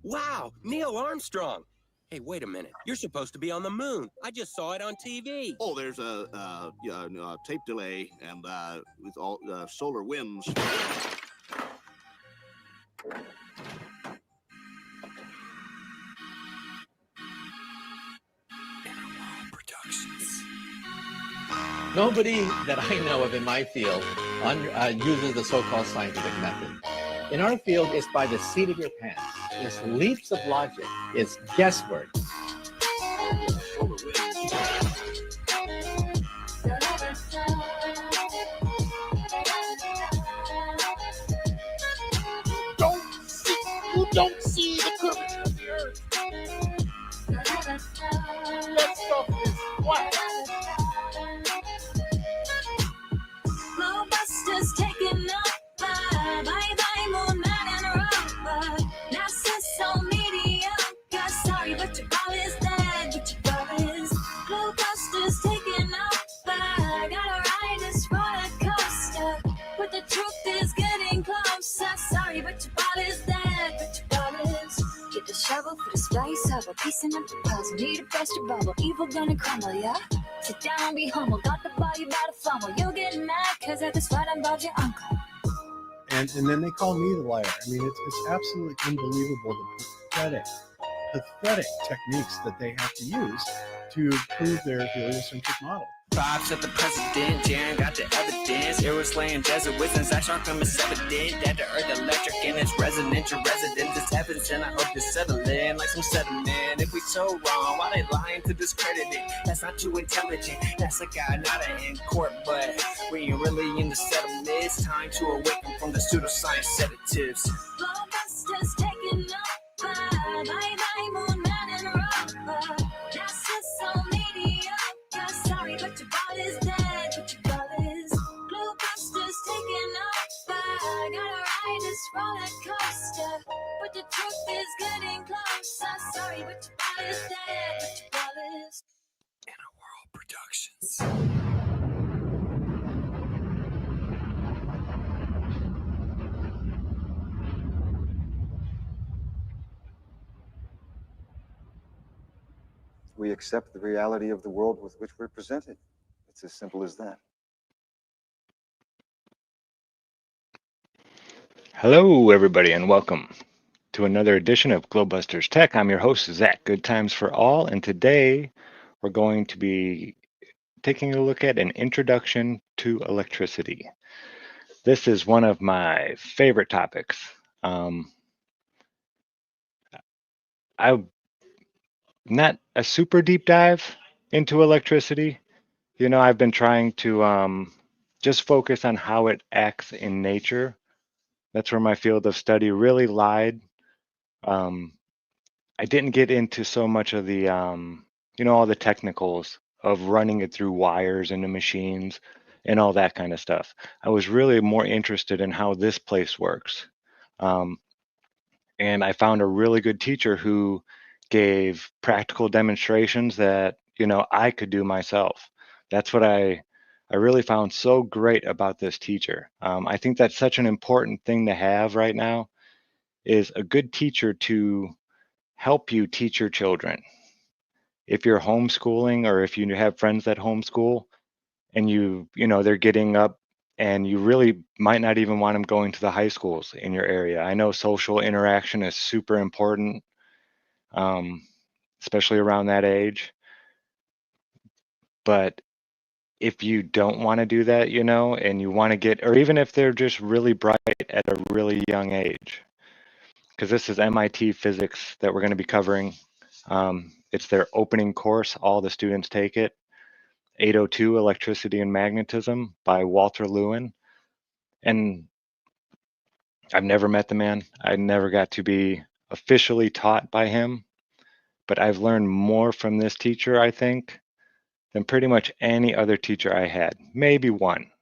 Wow, Neil Armstrong. Hey, wait a minute. You're supposed to be on the moon. I just saw it on TV. Oh, there's a tape delay, and with all solar winds. Nobody that I know of in my field uses the so-called scientific method. In our field, it's by the seat of your pants. It's leaps of logic. It's guesswork. You don't see the curvature of the earth. That stuff is flat. GLOBEBUSTERS taking over. Bye bye, moon man and rover. NASA's so mediocre. Sorry, but your ball is dead. But your ball is GLOBEBUSTERs taking over. Gotta ride this roller coaster, but the truth is getting closer. Sorry, but your ball is dead. But your ball is. Get the shovel for the slice of a piecing up the puzzle. Need a burst your bubble. Evil gonna crumble, yeah. Sit down, be humble. Got the ball, you gotta fumble. You'll get mad, cause at this right I'm about your uncle. And then they call me the liar. I mean, it's absolutely unbelievable the pathetic techniques that they have to use to prove their heliocentric model. Vibes at the president, Jan got the evidence. Arrows laying desert wisdoms, I shark them is evident. That the earth electric and it's resonant, your residence is evidence. And I hope you settle in like some sediment. If we so wrong, why they lying to discredit it? That's not too intelligent, that's a guy not in court. But we ain't really in the settlement. It's time to awaken from the pseudoscience sedatives. GLOBEBUSTERs taking over. Bye bye, moon man and rover. NASA's so mediocre. Sorry, but your ball is dead. But your ball is GLOBEBUSTERs taking over. Gotta ride this roller coaster, but the truth is getting closer. Sorry, but your ball is dead. But your ball is. Inner World Productions. We accept the reality of the world with which we're presented. It's as simple as that. Hello, everybody, and welcome to another edition of GLOBEBUSTERS Tech. I'm your host, Zach. Good times for all, and today we're going to be taking a look at an introduction to electricity. This is one of my favorite topics. I'm not a super deep dive into electricity. You know, I've been trying to just focus on how it acts in nature. That's where my field of study really lied. I didn't get into so much of the, all the technicals of running it through wires into machines and all that kind of stuff. I was really more interested in how this place works. And I found a really good teacher who gave practical demonstrations that, I could do myself. That's what I really found so great about this teacher. I think that's such an important thing to have right now, is a good teacher to help you teach your children. If you're homeschooling, or if you have friends that homeschool and they're getting up and you really might not even want them going to the high schools in your area. I know social interaction is super important, especially around that age. But if you don't want to do that, and you want to get, or even if they're just really bright at a really young age, because this is MIT physics that we're going to be covering. It's their opening course. All the students take it. 802 Electricity and Magnetism by Walter Lewin. And I've never met the man. I never got to be officially taught by him, but I've learned more from this teacher, I think, than pretty much any other teacher I had. Maybe one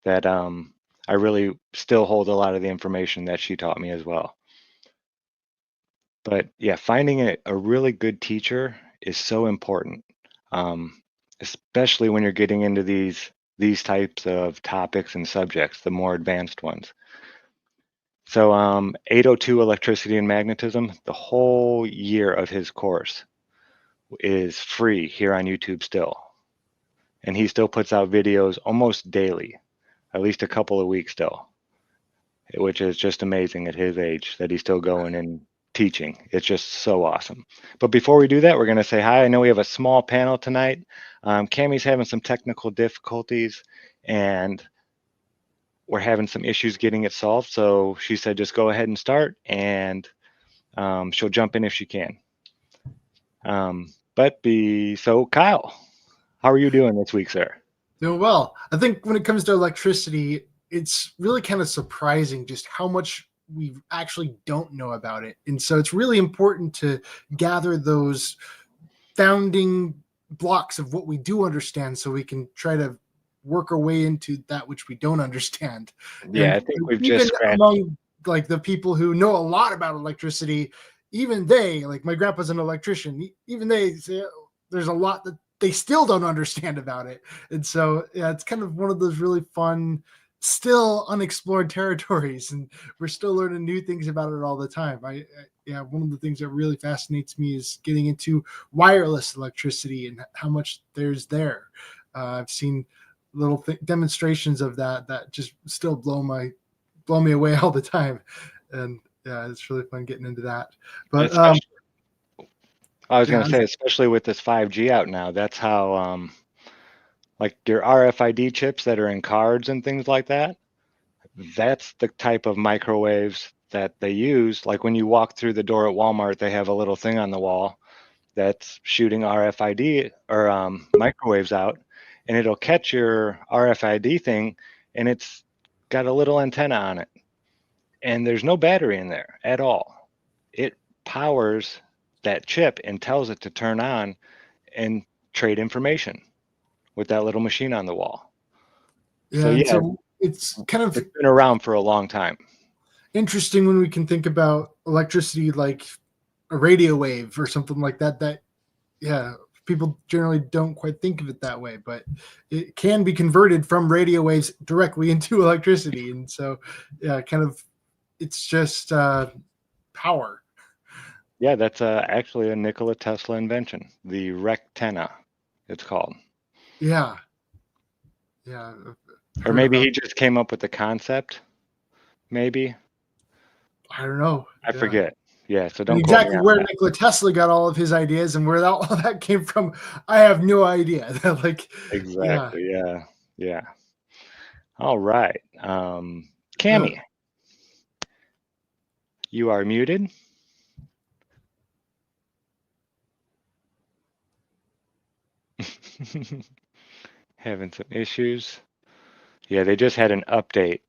that I really still hold a lot of the information that she taught me as well. But yeah, finding a really good teacher is so important, especially when you're getting into these types of topics and subjects, the more advanced ones. So 802 electricity and magnetism, the whole year of his course is free here on YouTube still. And he still puts out videos almost daily, at least a couple a week still, which is just amazing at his age that he's still going and teaching. It's just so awesome. But before we do that, we're going to say hi. I know we have a small panel tonight. Cammie's having some technical difficulties and we're having some issues getting it solved. So she said, just go ahead and start and she'll jump in if she can. So Kyle, how are you doing this week, sir? Doing well. I think when it comes to electricity, it's really kind of surprising just how much we actually don't know about it. And so it's really important to gather those founding blocks of what we do understand so we can try to work our way into that which we don't understand. Yeah, And I think we've even just scratched. among like the people who know a lot about electricity, even they, like my grandpa's an electrician, even they say there's a lot that they still don't understand about it. And so yeah, it's kind of one of those really fun, still unexplored territories, and we're still learning new things about it all the time. Yeah, one of the things that really fascinates me is getting into wireless electricity and how much there's there. I've seen little demonstrations of that just still blow me away all the time, and yeah, it's really fun getting into that. But I was going to say, especially with this 5G out now, that's how like your RFID chips that are in cards and things like that, that's the type of microwaves that they use. Like when you walk through the door at Walmart, they have a little thing on the wall that's shooting RFID or microwaves out, and it'll catch your RFID thing, and it's got a little antenna on it. And there's no battery in there at all. It powers that chip and tells it to turn on and trade information with that little machine on the wall. Yeah, so it's kind of been around for a long time. Interesting when we can think about electricity like a radio wave or something like that. Yeah, people generally don't quite think of it that way, but it can be converted from radio waves directly into electricity. And so yeah, kind of it's just power. Yeah, that's actually a Nikola Tesla invention, the rectenna, it's called. Yeah. Or maybe he just came up with the concept, maybe. I don't know. I forget. Yeah, so don't exactly where Nikola Tesla got all of his ideas and where all that came from, I have no idea. Like exactly, yeah. All right. Cammie, you are muted. Having some issues. Yeah, they just had an update.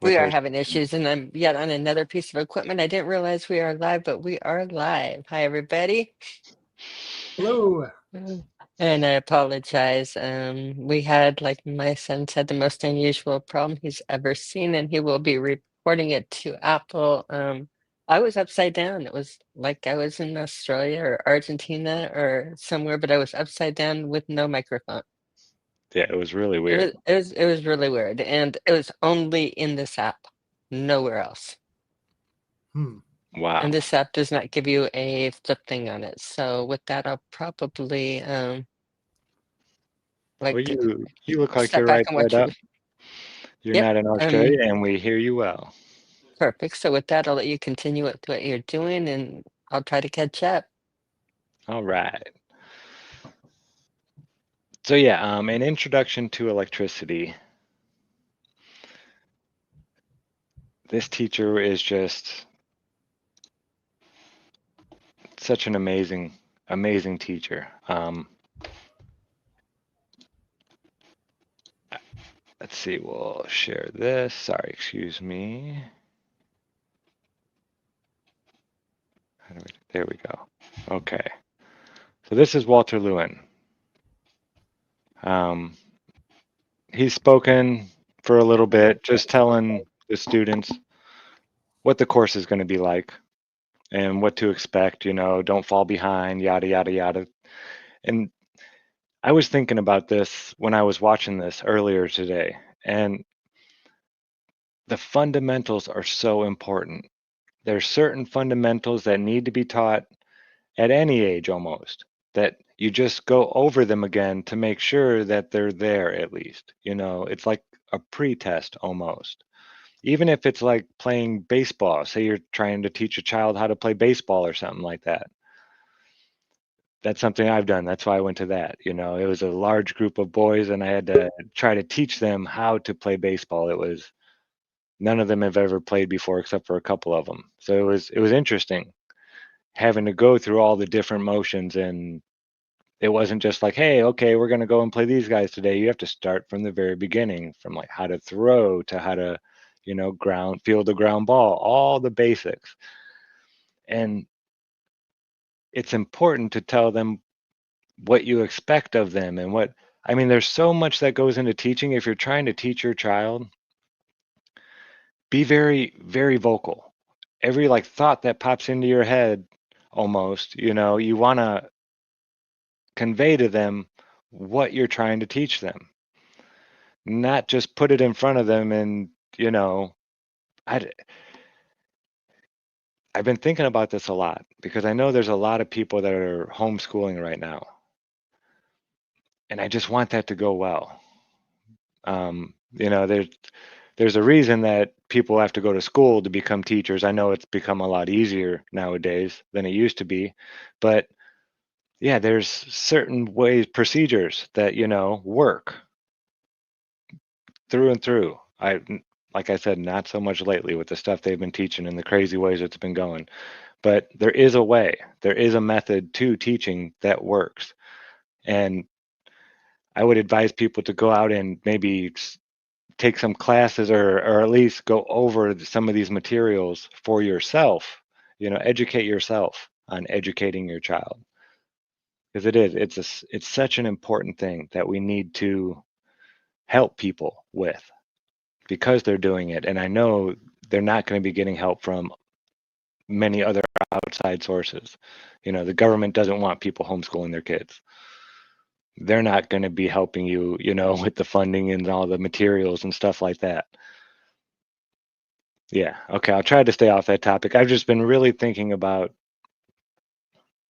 We are having issues, and I'm yet on another piece of equipment. I didn't realize we are live, but we are live. Hi, everybody. Hello. And I apologize. We had, like my son said, the most unusual problem he's ever seen, and he will be reporting it to Apple. I was upside down. It was like I was in Australia or Argentina or somewhere, but I was upside down with no microphone. Yeah, it was really weird. It was really weird, and it was only in this app, nowhere else. Wow. And this app does not give you a flip thing on it. So with that, I'll probably well, you look like you're right side up. You're not in Australia, and we hear you well. Perfect. So with that, I'll let you continue with what you're doing, and I'll try to catch up. All right. So yeah, an introduction to electricity. This teacher is just such an amazing teacher. Let's see, we'll share this. Sorry, excuse me. There we go. Okay. So this is Walter Lewin. He's spoken for a little bit, just telling the students what the course is going to be like and what to expect, don't fall behind, yada, yada, yada. And I was thinking about this when I was watching this earlier today. And the fundamentals are so important. There's certain fundamentals that need to be taught at any age almost, that you just go over them again to make sure that they're there at least. You know, it's like a pre-test almost. Even if it's like playing baseball, say you're trying to teach a child how to play baseball or something like that. That's something I've done. That's why I went to that. You know, it was a large group of boys and I had to try to teach them how to play baseball. It was none of them have ever played before except for a couple of them. So it was interesting having to go through all the different motions, and it wasn't just like, hey, okay, we're going to go and play these guys today. You have to start from the very beginning, from like how to throw to how to, you know, field the ground ball, all the basics. And it's important to tell them what you expect of them and what, I mean, there's so much that goes into teaching. If you're trying to teach your child, be very, very vocal. Every like thought that pops into your head, almost, you know, you want to convey to them what you're trying to teach them, not just put it in front of them. And, you know, I've been thinking about this a lot because I know there's a lot of people that are homeschooling right now. And I just want that to go well. You know, there's a reason that people have to go to school to become teachers. I know it's become a lot easier nowadays than it used to be, but yeah, there's certain ways, procedures that, you know, work through and through. Like I said, not so much lately with the stuff they've been teaching and the crazy ways it's been going, but there is a way, there is a method to teaching that works. And I would advise people to go out and maybe take some classes or at least go over some of these materials for yourself, you know, educate yourself on educating your child. Because it's such an important thing that we need to help people with because they're doing it. And I know they're not going to be getting help from many other outside sources. You know, the government doesn't want people homeschooling their kids. They're not going to be helping you, you know, with the funding and all the materials and stuff like that. Yeah. Okay. I'll try to stay off that topic. I've just been really thinking about,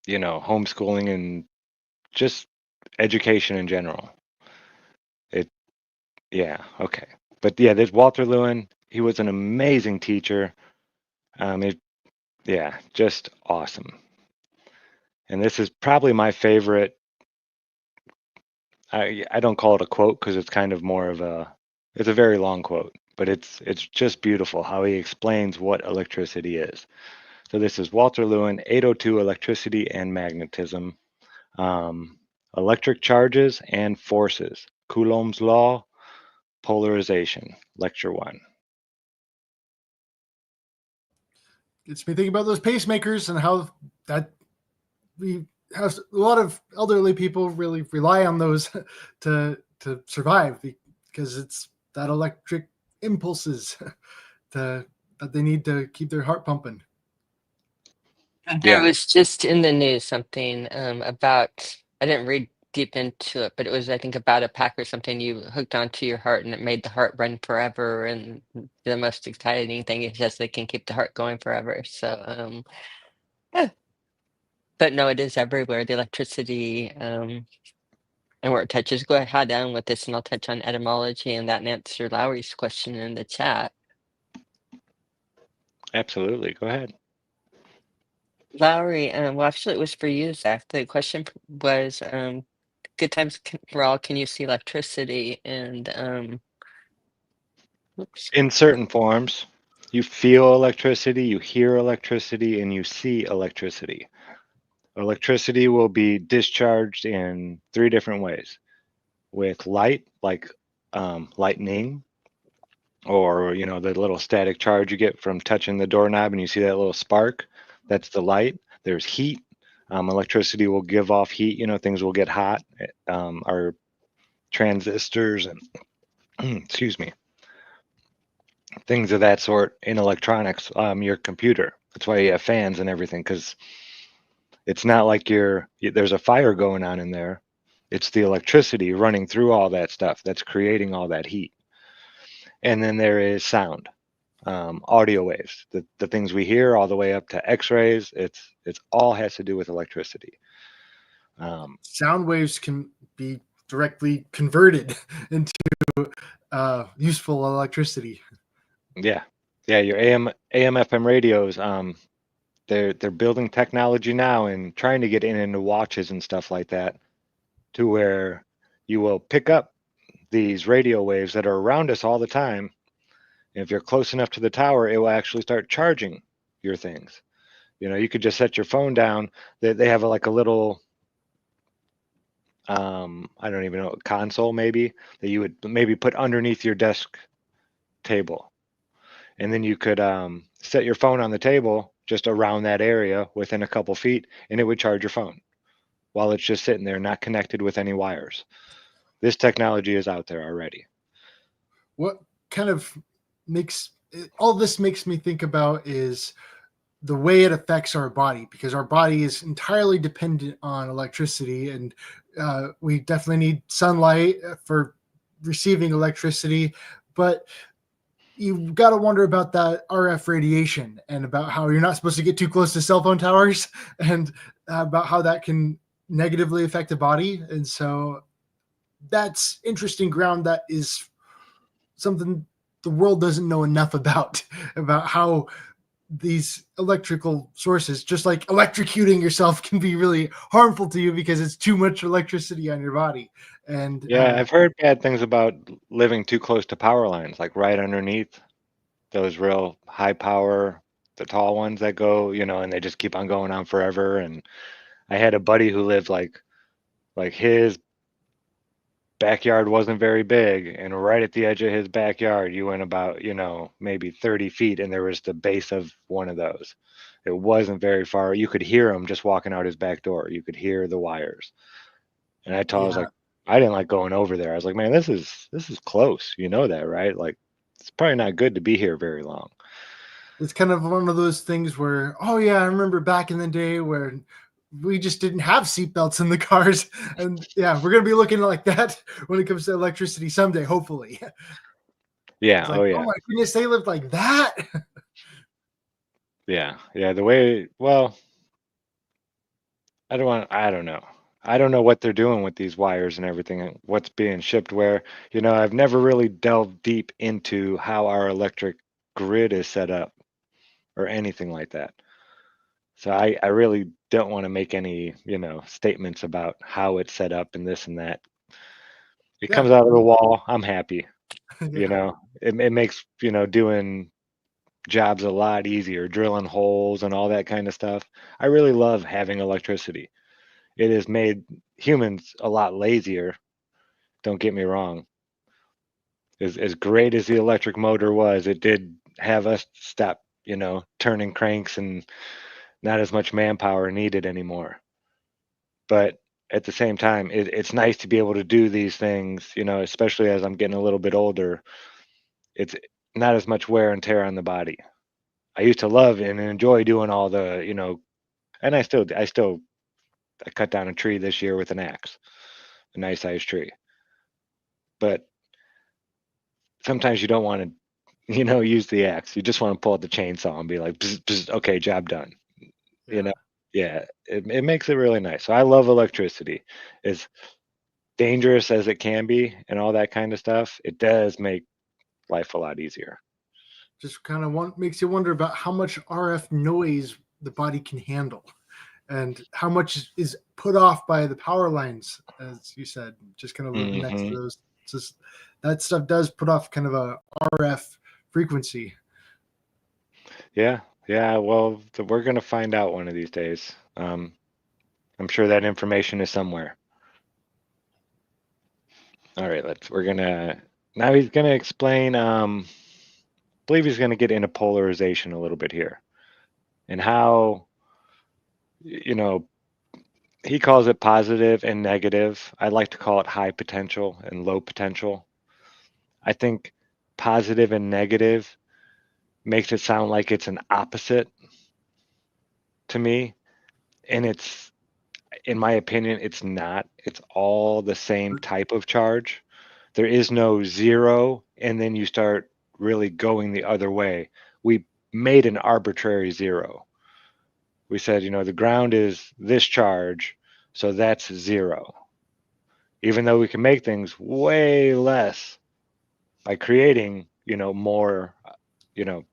you know, homeschooling and just education in general. Yeah. Okay. But yeah, there's Walter Lewin. He was an amazing teacher. It, yeah, just awesome. And this is probably my favorite. I don't call it a quote because it's kind of more of it's a very long quote, but it's just beautiful how he explains what electricity is. So this is Walter Lewin, 802 Electricity and Magnetism, Electric Charges and Forces, Coulomb's Law, Polarization, Lecture 1. Gets me thinking about those pacemakers and how that we have a lot of elderly people really rely on those to survive because it's that electric impulses that they need to keep their heart pumping. There Yeah. was just in the news something about, I didn't read deep into it, but it was, I think, about a pack or something you hooked onto your heart and it made the heart run forever. And the most exciting thing is just they can keep the heart going forever. So, yeah. But no, it is everywhere, the electricity, and where it touches. Go ahead on with this and I'll touch on etymology and that and answer Lowry's question in the chat. Absolutely. Go ahead. Lowry, well, actually, it was for you, Zach. The question was, good times for all. Can you see electricity? And oops. In certain forms, you feel electricity, you hear electricity, and you see electricity. Electricity will be discharged in 3 different ways. With light, like lightning, or, you know, the little static charge you get from touching the doorknob and you see that little spark, that's the light. There's heat. Electricity will give off heat, you know, things will get hot. Our transistors and excuse me, things of that sort in electronics, your computer. That's why you have fans and everything, because it's not like there's a fire going on in there. It's the electricity running through all that stuff that's creating all that heat. And then there is sound. audio waves, the things we hear, all the way up to X-rays. It's all has to do with electricity. Sound waves can be directly converted into useful electricity. Yeah, yeah. Your AM FM radios. They're building technology now and trying to get into watches and stuff like that, to where you will pick up these radio waves that are around us all the time. And if you're close enough to the tower, it will actually start charging your things. You know, you could just set your phone down. They have like a little, I don't even know, console maybe, that you would maybe put underneath your desk table. And then you could set your phone on the table just around that area within a couple feet, and it would charge your phone while it's just sitting there, not connected with any wires. This technology is out there already. What kind of makes all this makes me think about is the way it affects our body, because our body is entirely dependent on electricity, and we definitely need sunlight for receiving electricity. But you've got to wonder about that RF radiation and about how you're not supposed to get too close to cell phone towers, and about how that can negatively affect the body. And so that's interesting ground. That is something the world doesn't know enough about how these electrical sources, just like electrocuting yourself, can be really harmful to you because it's too much electricity on your body. And Yeah, I've heard bad things about living too close to power lines, like right underneath those real high power, the tall ones that go, you know, and they just keep on going on forever. And I had a buddy who lived like his backyard wasn't very big, and right at the edge of his backyard, you went about, you know, maybe 30 feet, and there was the base of one of those. It wasn't very far. You could hear him just walking out his back door. You could hear the wires. And I was yeah, like, I didn't like going over there. I was like, man, this is close. You know that, right? Like, it's probably not good to be here very long. it's kind of one of those things where, oh yeah, I remember back in the day where we just didn't have seatbelts in the cars. And yeah, we're going to be looking like that when it comes to electricity someday, hopefully. Yeah. It's like, Oh oh yeah. my goodness, they lived like that. Yeah. Yeah. The way, well, I don't know. I don't know what they're doing with these wires and everything, and what's being shipped where. You know, I've never really delved deep into how our electric grid is set up or anything like that. So I really don't want to make any, you know, statements about how it's set up and this and that. It Yeah. comes out of the wall, I'm happy. You Yeah. know, it makes, you know, doing jobs a lot easier, drilling holes and all that kind of stuff. I really love having electricity. It has made humans a lot lazier. Don't get me wrong. As great as the electric motor was, it did have us stop, you know, turning cranks, and not as much manpower needed anymore. But at the same time, it's nice to be able to do these things, you know, especially as I'm getting a little bit older. It's not as much wear and tear on the body. I used to love and enjoy doing all the, you know, and I cut down a tree this year with an axe, a nice sized tree. But sometimes you don't want to, you know, use the axe. You just want to pull out the chainsaw and be like, bzz, bzz, okay, job done. You Yeah. know, yeah, it makes it really nice. So I love electricity. As dangerous as it can be and all that kind of stuff, it does make life a lot easier. Just kind of makes you wonder about how much RF noise the body can handle, and how much is put off by the power lines, as you said, just kind of living next to Hmm. those. It's just, that stuff does put off kind of a RF frequency. Yeah, yeah. Well, we're gonna find out one of these days. I'm sure that information is somewhere. All right, we're gonna now he's gonna explain. I believe he's gonna get into polarization a little bit here, and how, you know, he calls it positive and negative. I like to call it high potential and low potential. I think positive and negative makes it sound like it's an opposite to me, and it's, in my opinion, it's not. It's all the same type of charge. There is no zero and then you start really going the other way. We made an arbitrary zero. We said, you know, the ground is this charge, so that's 0. Even though we can make things way less by creating, you know, more, you know,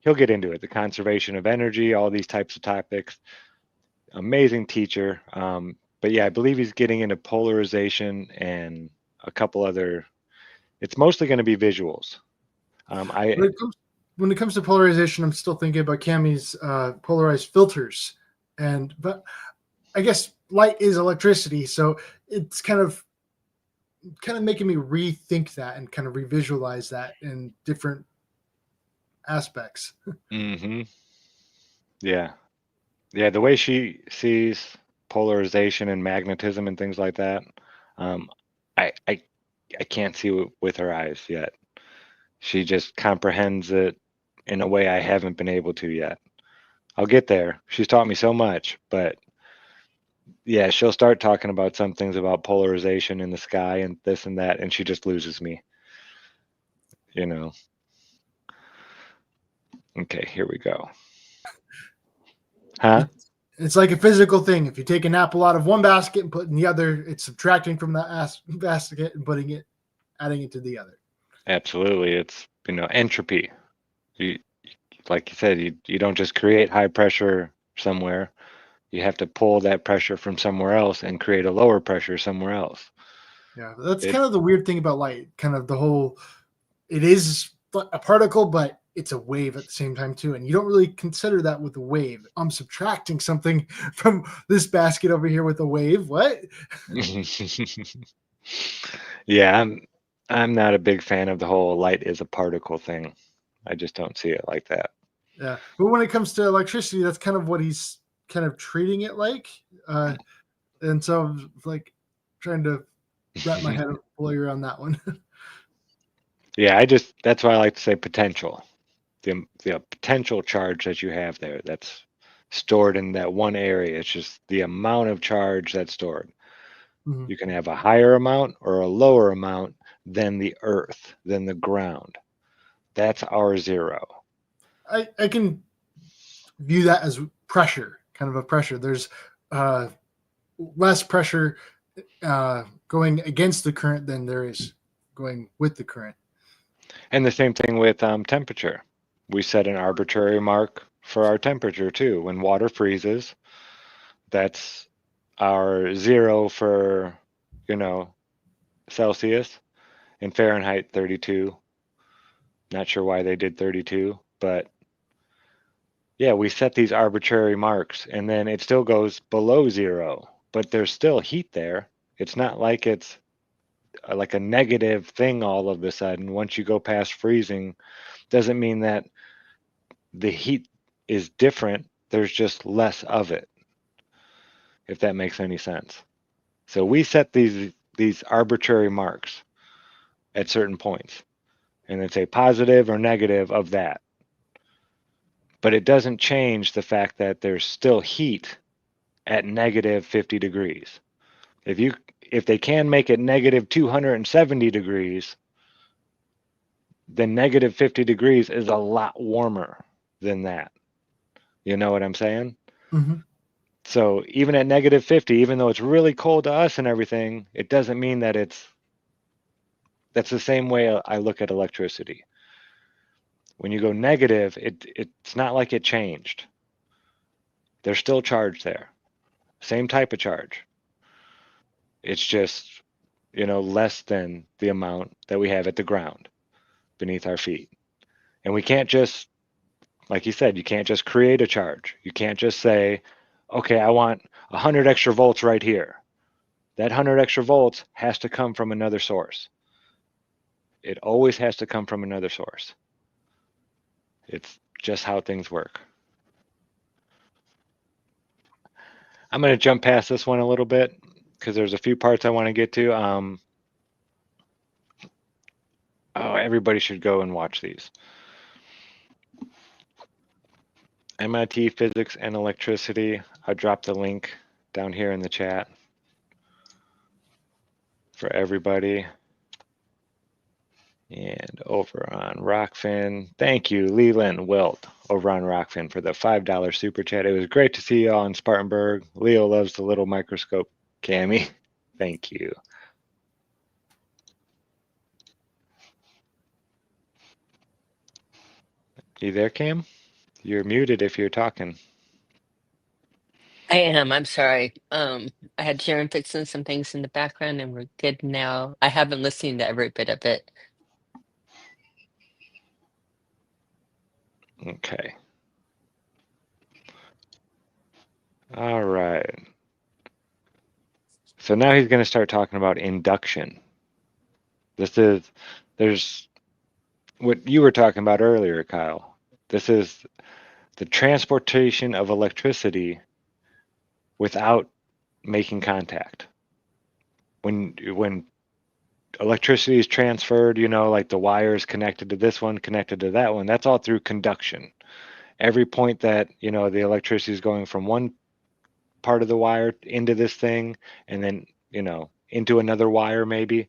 he'll get into it, the conservation of energy, all these types of topics. Amazing teacher. But yeah, I believe he's getting into polarization and a couple other, it's mostly going to be visuals. When it comes to polarization, I'm still thinking about Cammy's polarized filters, but I guess light is electricity, so it's kind of making me rethink that and kind of revisualize that in different aspects. Mm-hmm. Yeah. Yeah, the way she sees polarization and magnetism and things like that, um, I can't see it with her eyes yet. She just comprehends it in a way I haven't been able to yet. I'll get there. She's taught me so much, but yeah, she'll start talking about some things about polarization in the sky and this and that, and she just loses me, you know. Okay, here we go. Huh? It's like a physical thing. If you take an apple out of one basket and put it in the other, it's subtracting from that basket and adding it to the other. Absolutely. It's, you know, entropy. You, like you said, you don't just create high pressure somewhere. You have to pull that pressure from somewhere else and create a lower pressure somewhere else. Yeah, that's kind of the weird thing about light. Kind of the whole, it is a particle, but it's a wave at the same time too. And you don't really consider that with a wave. I'm subtracting something from this basket over here with a wave. What? Yeah, I'm not a big fan of the whole light is a particle thing. I just don't see it like that. Yeah, but when it comes to electricity, that's kind of what he's kind of treating it like. And so I'm like trying to wrap my head fully around that one. Yeah, that's why I like to say potential. The potential charge that you have there that's stored in that one area. It's just the amount of charge that's stored. Mhm. You can have a higher amount or a lower amount than the earth, than the ground. That's our 0. I can view that as pressure, kind of a pressure. There's less pressure going against the current than there is going with the current. And the same thing with temperature. We set an arbitrary mark for our temperature too. When water freezes, that's our 0 for, you know, Celsius, and Fahrenheit 32. Not sure why they did 32, but yeah, we set these arbitrary marks and then it still goes below 0, but there's still heat there. It's not like it's like a negative thing all of a sudden. Once you go past freezing, doesn't mean that the heat is different. There's just less of it, if that makes any sense. So we set these arbitrary marks at certain points, and then say positive or negative of that. But it doesn't change the fact that there's still heat at negative 50 degrees. If they can make it negative 270 degrees, then negative 50 degrees is a lot warmer than that. You know what I'm saying? Mm-hmm. So even at negative 50, even though it's really cold to us and everything, it doesn't mean that that's the same way I look at electricity. When you go negative, it's not like it changed. There's still charge there. Same type of charge. It's just, you know, less than the amount that we have at the ground beneath our feet. And we can't just, like you said, you can't just create a charge. You can't just say, okay, I want 100 extra volts right here. That 100 extra volts has to come from another source. It always has to come from another source. It's just how things work. I'm going to jump past this one a little bit because there's a few parts I want to get to. Everybody should go and watch these. MIT Physics and Electricity. I'll drop the link down here in the chat for everybody. And over on Rockfin, thank you, Leland Wilt, over on Rockfin for the $5 super chat. It was great to see you all in Spartanburg. Leo loves the little microscope, Cammy. Thank you. You there, Cam? You're muted if you're talking. I am. I'm sorry. I had Sharon fixing some things in the background, and we're good now. I have been listening to every bit of it. Okay. All right. So now he's going to start talking about induction. There's what you were talking about earlier, Kyle. This is the transportation of electricity without making contact. When electricity is transferred, like the wires connected to this one, connected to that one, that's all through conduction. Every point that, the electricity is going from one part of the wire into this thing and then, into another wire maybe,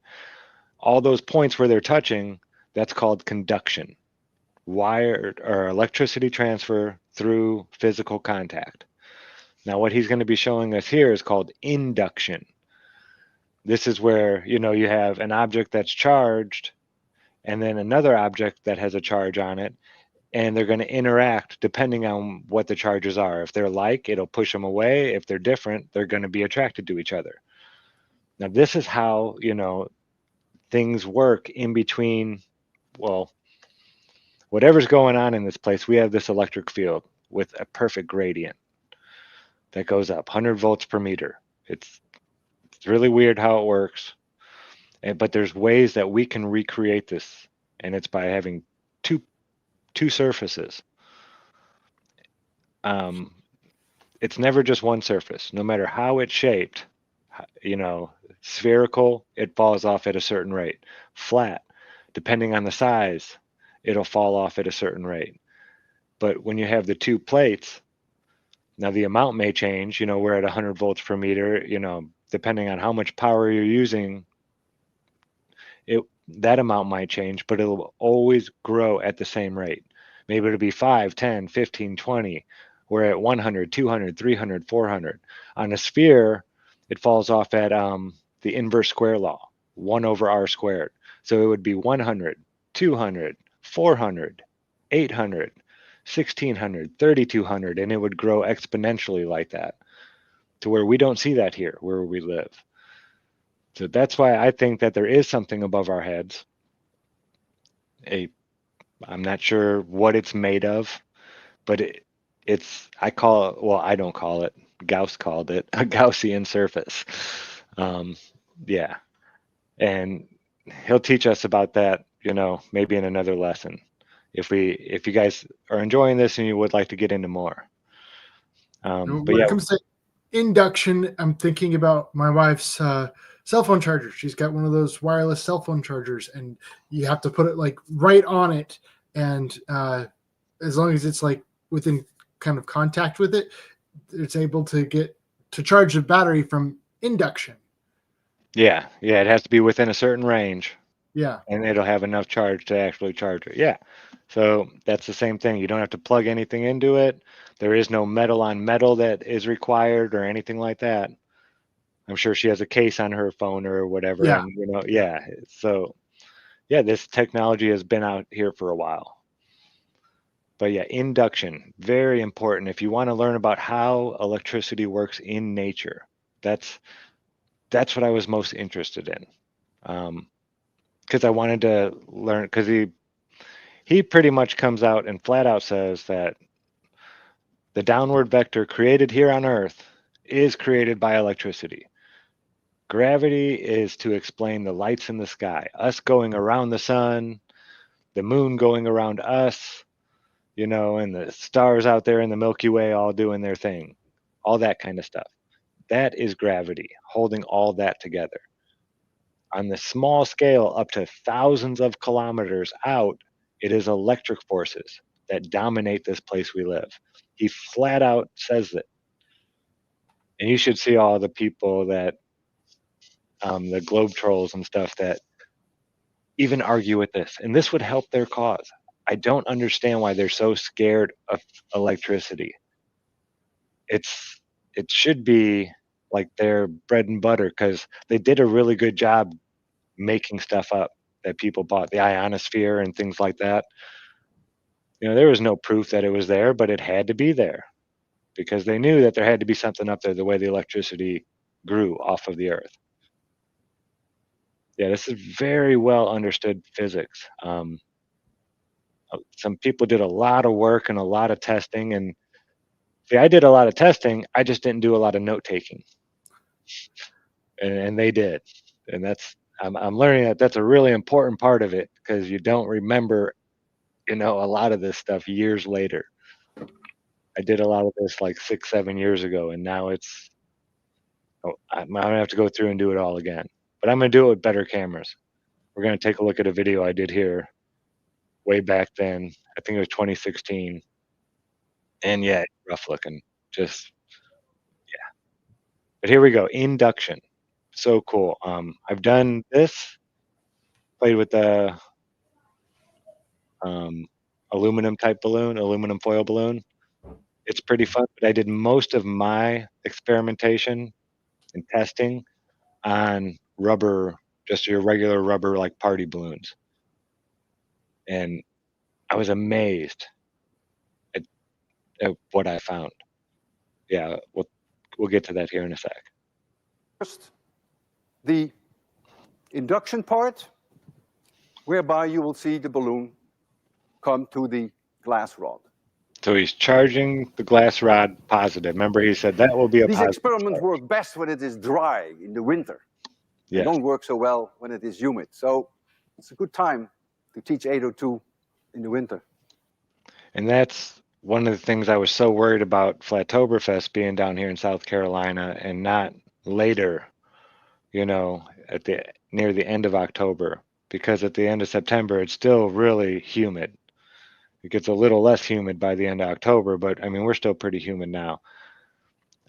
all those points where they're touching, that's called conduction. Wire or electricity transfer through physical contact. Now, what he's going to be showing us here is called induction. This is where, you have an object that's charged and then another object that has a charge on it, and they're going to interact depending on what the charges are. If they're like, it'll push them away. If they're different, they're going to be attracted to each other. Now, this is how, things work in between, well, whatever's going on in this place. We have this electric field with a perfect gradient that goes up 100 volts per meter. It's really weird how it works, but there's ways that we can recreate this, and it's by having two surfaces. It's never just one surface. No matter how it's shaped, spherical, it falls off at a certain rate. Flat, depending on the size, it'll fall off at a certain rate. But when you have the two plates, now the amount may change. We're at 100 volts per meter. Depending on how much power you're using, that amount might change, but it'll always grow at the same rate. Maybe it'll be 5, 10, 15, 20. We're at 100, 200, 300, 400. On a sphere, it falls off at the inverse square law, 1 over r squared. So it would be 100, 200, 400, 800, 1600, 3200, and it would grow exponentially like that, to where we don't see that here where we live. So that's why I think that there is something above our heads. I'm not sure what it's made of, but I call it, well, I don't call it, Gauss called it a Gaussian surface. Yeah. And he'll teach us about that, maybe in another lesson. If you guys are enjoying this and you would like to get into more. But when yeah, it comes to induction, I'm thinking about my wife's cell phone charger. She's got one of those wireless cell phone chargers, and you have to put it like right on it. And as long as it's like within kind of contact with it, it's able to get to charge the battery from induction. Yeah, it has to be within a certain range. Yeah. And it'll have enough charge to actually charge it. Yeah. So that's the same thing. You don't have to plug anything into it. There is no metal on metal that is required or anything like that. I'm sure she has a case on her phone or whatever. Yeah. And, yeah. So, yeah, this technology has been out here for a while. But yeah, induction, very important. If you want to learn about how electricity works in nature, that's what I was most interested in. Because I wanted to learn, because he pretty much comes out and flat out says that the downward vector created here on Earth is created by electricity. Gravity is to explain the lights in the sky, us going around the sun, the moon going around us, and the stars out there in the Milky Way all doing their thing, all that kind of stuff. That is gravity, holding all that together. On the small scale, up to thousands of kilometers out, it is electric forces that dominate this place we live. He flat out says it. And you should see all the people that, the globe trolls and stuff that even argue with this, and this would help their cause. I don't understand why they're so scared of electricity. It should be like their bread and butter, because they did a really good job making stuff up that people bought, the ionosphere and things like that. You know, there was no proof that it was there, but it had to be there because they knew that there had to be something up there the way the electricity grew off of the earth. Yeah, this is very well understood physics. Some people did a lot of work and a lot of testing, and see, I did a lot of testing. I just didn't do a lot of note taking, and they did, and I'm learning that that's a really important part of it, because you don't remember, you know, a lot of this stuff years later. I did a lot of this like 6, 7 years ago, and now I'm gonna have to go through and do it all again. But I'm gonna do it with better cameras. We're gonna take a look at a video I did here way back then. I think it was 2016, and yeah, rough looking. Just yeah. But here we go. Induction. So cool. I've done this. Played with the aluminum type balloon, aluminum foil balloon. It's pretty fun, but I did most of my experimentation and testing on rubber, just your regular rubber like party balloons. And I was amazed at what I found. Yeah, we'll get to that here in a sec. First, the induction part, whereby you will see the balloon come to the glass rod. So he's charging the glass rod positive. Remember, he said that will be a These positive experiments charge. work best when it is dry in the winter. They Yes. don't work so well when it is humid. So it's a good time to teach 802 in the winter. And that's one of the things I was so worried about Flattoberfest being down here in South Carolina and not later, you know, near the end of October, because at the end of September it's still really humid. It gets a little less humid by the end of October, but I mean, we're still pretty humid now.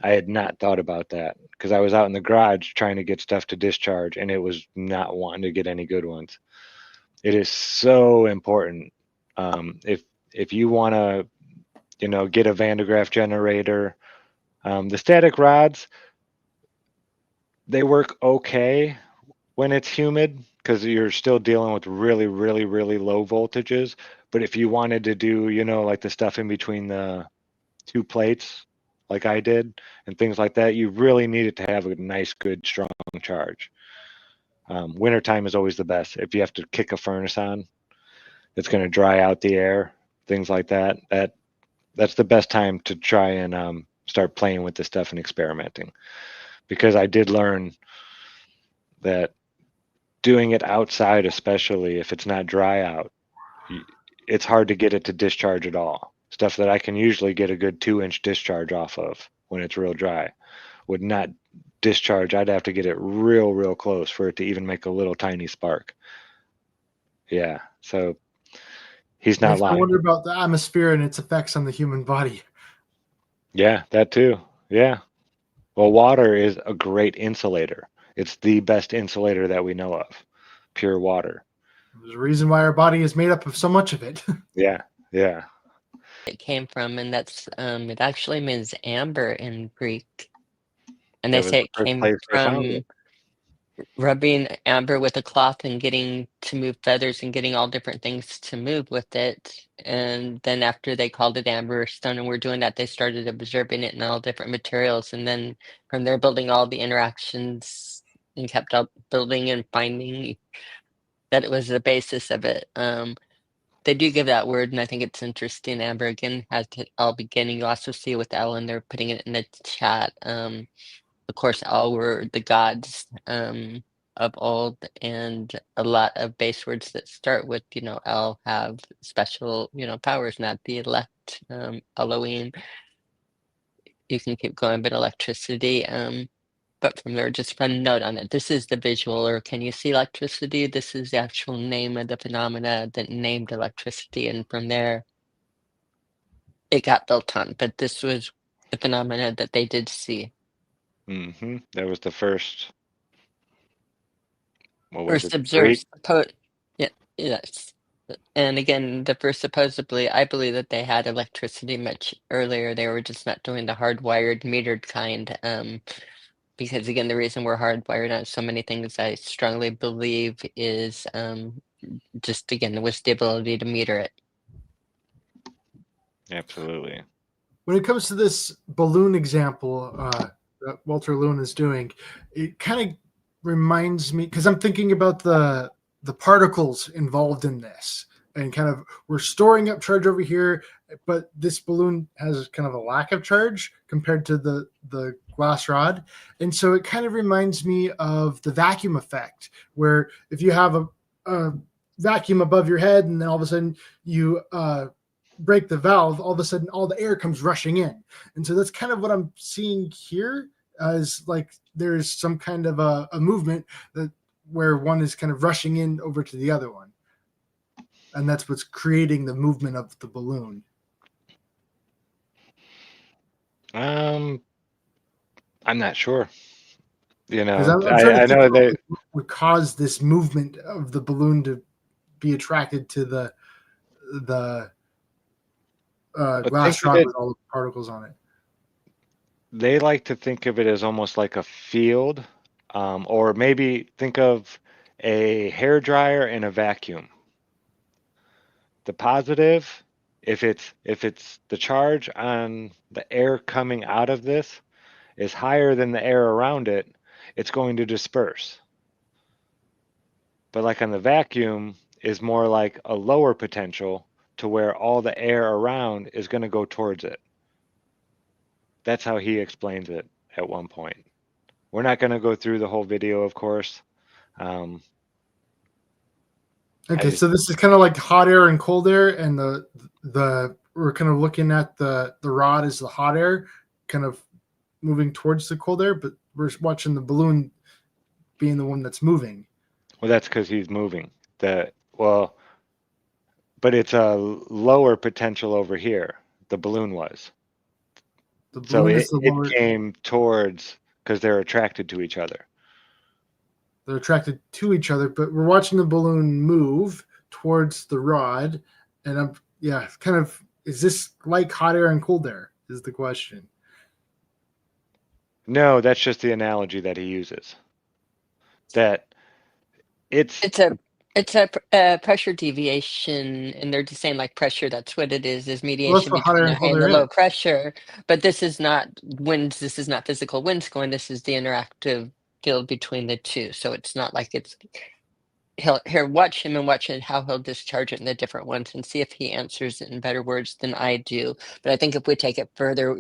I had not thought about that because I was out in the garage trying to get stuff to discharge, and it was not wanting to get any good ones. It is so important. If you want to, you know, get a Van de Graaff generator, the static rods, they work okay when it's humid because you're still dealing with really, really, really low voltages. But if you wanted to do, you know, like the stuff in between the two plates, like I did, and things like that, you really need it to have a nice, good, strong charge. Wintertime is always the best. If you have to kick a furnace on, it's going to dry out the air, things like that. That's the best time to try and start playing with this stuff and experimenting. Because I did learn that doing it outside, especially if it's not dry out, it's hard to get it to discharge at all. Stuff that I can usually get a good 2-inch discharge off of when it's real dry would not discharge. I'd have to get it real, real close for it to even make a little tiny spark. Yeah, so he's not Makes me lying. wonder about the atmosphere and its effects on the human body. Yeah, that too. Yeah. Well, water is a great insulator. It's the best insulator that we know of. Pure water. There's a reason why our body is made up of so much of it. Yeah, yeah. It came from, and that's it actually means amber in Greek. And That they was say the it first came place they found it. from rubbing amber with a cloth and getting to move feathers and getting all different things to move with it. And then after they called it amber stone and were doing that, they started observing it in all different materials. And then from there, building all the interactions and kept up building and finding that it was the basis of it. They do give that word, and I think it's interesting. Amber again has to all beginning. You also see with Ellen, they're putting it in the chat. Of course, all were the gods of old, and a lot of base words that start with, you know, El have special, you know, powers, not the elect, Elohim. You can keep going, but electricity. But from there, just fun note on it. This is the visual, or can you see electricity? This is the actual name of the phenomena that named electricity, and from there, it got built on. But this was the phenomena that they did see. That was the first. What was First it? Greek? observed Yeah, yes. And again, the first supposedly, I believe that they had electricity much earlier. They were just not doing the hardwired metered kind. Because again, the reason we're hardwired on so many things, I strongly believe, is just again with the ability to meter it. Absolutely. When it comes to this balloon example that Walter Lewin is doing, it kind of reminds me, because I'm thinking about the particles involved in this, and kind of we're storing up charge over here, but this balloon has kind of a lack of charge compared to the glass rod, and so it kind of reminds me of the vacuum effect, where if you have a vacuum above your head, and then all of a sudden you break the valve, all of a sudden all the air comes rushing in. And so that's kind of what I'm seeing here, as like there's some kind of a movement that where one is kind of rushing in over to the other one. And that's what's creating the movement of the balloon. I'm not sure. You Because know, I'm trying to I think know about they what would cause this movement of the balloon to be attracted to the think glass of rod it. with all the particles on it. They like to think of it as almost like a field, or maybe think of a hair dryer and a vacuum. The positive, if it's the charge on the air coming out of this is higher than the air around it, it's going to disperse. But like on the vacuum is more like a lower potential to where all the air around is going to go towards it. That's how he explains it at one point. We're not going to go through the whole video, of course. Okay, so this is kind of like hot air and cold air, and the we're kind of looking at the rod as the hot air, kind of moving towards the cold air, but we're watching the balloon being the one that's moving. Well, that's because he's moving. But it's a lower potential over here. The balloon was. The So balloon is the it lower. came towards because they're attracted to each other. They're attracted to each other, but we're watching the balloon move towards the rod, and I'm kind of, is this like hot air and cold air? Is the question. No, that's just the analogy that he uses. That it's It's a pressure deviation, and they're just saying like pressure. That's what it is Well, that's mediation what hot between air the and high cold and the air is. low pressure. But this is not winds. This is not physical winds going. This is the interactive field between the two. So it's not like it's here. Watch him and watch it how he'll discharge it in the different ones and see if he answers it in better words than I do. But I think if we take it further,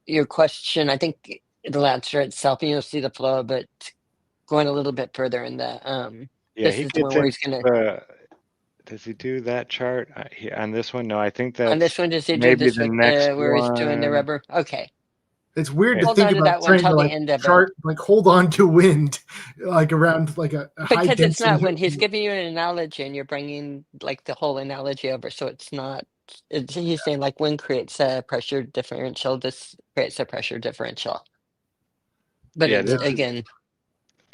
your question, I think it'll answer itself, and you'll see the flow. But going a little bit further in the yeah. this He is the one gets where into he's gonna. does he do that chart on this one? No, I think On that's this one, does he do maybe this the with next where he's doing the one. rubber? Okay, It's weird to Yeah. hold think on to about that one trying to till the like end of it. chart, like hold on to wind, like around like a high Because it's density. not when he's giving you an analogy and you're bringing like the whole analogy over, so it's not. He's saying like wind creates a pressure differential. This creates a pressure differential. But Yeah, it's Yeah. this is, again,